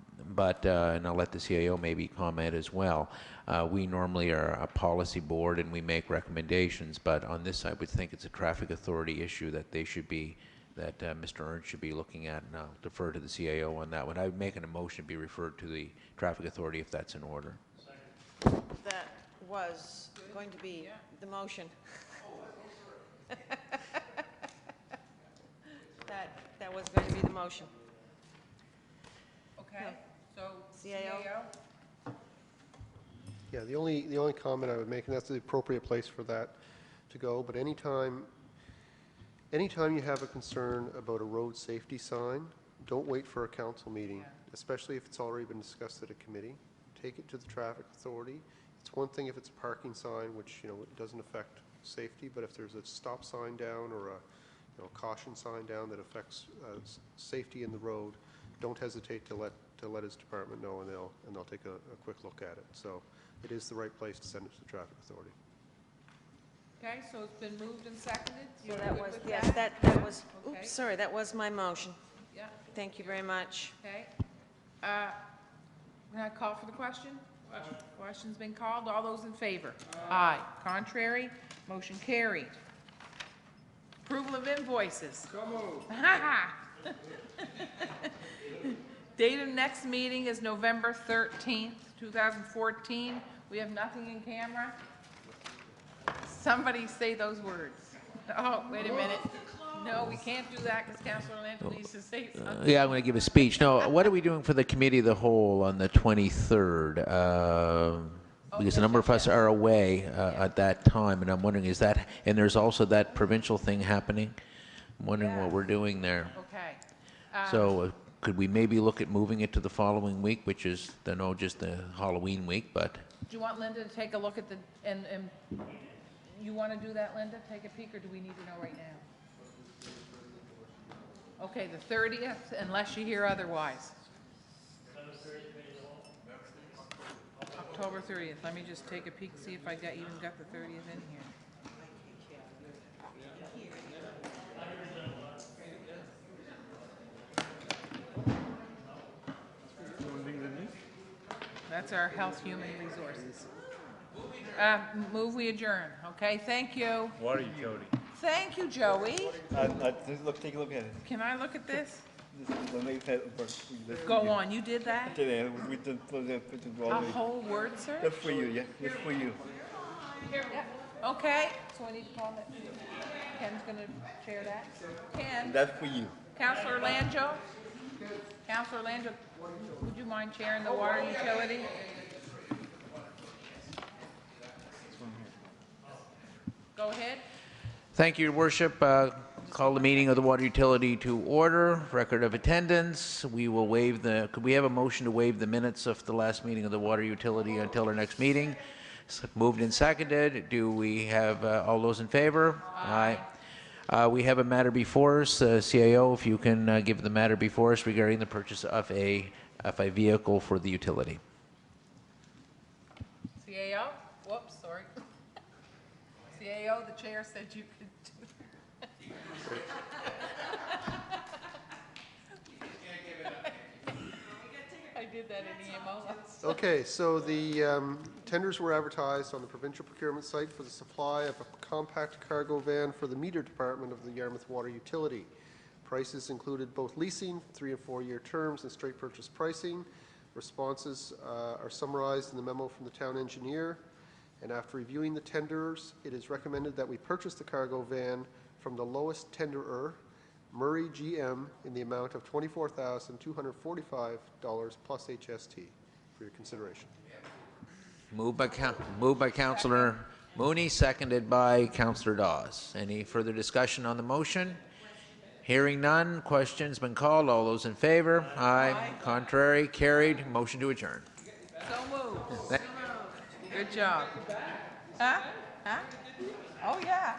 I'll let the CAO maybe comment as well. We normally are a policy board and we make recommendations, but on this I would think it's a traffic authority issue that they should be, that Mr. Ernst should be looking at, and I'll defer to the CAO on that one. I would make a motion to be referred to the traffic authority if that's in order. That was going to be the motion. That was going to be the motion. Okay. So CAO? Yeah, the only comment I would make, and that's the appropriate place for that to go, but anytime you have a concern about a road safety sign, don't wait for a council meeting, especially if it's already been discussed at a committee. Take it to the traffic authority. It's one thing if it's a parking sign, which it doesn't affect safety, but if there's a stop sign down or a caution sign down that affects safety in the road, don't hesitate to let to let his department know, and they'll take a quick look at it. So it is the right place to send it to the traffic authority. Okay, so it's been moved and seconded. So You're that good was, with yes, that was, Okay. oops, sorry, that was my motion. Yeah, Thank you very much. okay. Can I call for the question? Question's been called. All those in favor? Aye. Contrary? Motion carried. Approval of invoices. So moved. Date of next meeting is November 13th, 2014. We have nothing in camera. Somebody say those words. Oh, wait a minute. No, we can't do that because Councilor Lynch needs to say something. Yeah, I'm going to give a speech. No, what are we doing for the committee of the whole on the 23rd? Because a number of us are away at that time, and I'm wondering, is that, and there's also that provincial thing happening? I'm wondering what we're doing there. Okay. So could we maybe look at moving it to the following week, which is, just the Halloween week, but... Do you want Linda to take a look at the, and you want to do that, Linda? Take a peek, or do we need to know right now? Okay, the 30th, unless you hear otherwise. October 30th. Let me just take a peek, see if I even got the 30th in here. That's our health human resources. Move we adjourn. Okay, thank you. Water utility. Thank you, Joey. Look, take a look at it. Can I look at this? This Go on, you did that? A A whole word search? Just for you, yeah, just for you. Okay, so I need to call that. Ken's gonna chair that. Ken, That's for you. Councilor Lanjo? Councilor Lanjo, would you mind chairing the water utility? Go ahead. Thank you, Your Worship. Call the meeting of the water utility to order. Record of attendance. We will waive the, could we have a motion to waive the minutes of the last meeting of the water utility until our next meeting? Moved and seconded. Do we have all those in favor? Aye. We have a matter before us. CAO, if you can give the matter before us regarding the purchase of a vehicle for the utility. CAO? Whoops, sorry. CAO, the chair said you could do I did that in EMO. Okay, so the tenders were advertised on the provincial procurement site for the supply of a compact cargo van for the meter department of the Yarmouth Water Utility. Prices included both leasing, 3- and 4-year terms, and straight purchase pricing. Responses are summarized in the memo from the town engineer. And after reviewing the tenders, it is recommended that we purchase the cargo van from the lowest tenderer, Murray GM, in the amount of $24,245 plus HST for your consideration. Moved by Councillor Mooney, seconded by Councillor Dawes. Any further discussion on the motion? Hearing none. Question's been called. All those in favor? Aye. Contrary? Carried. Motion to adjourn. So moved. Good job. Huh? Huh? Oh, yeah.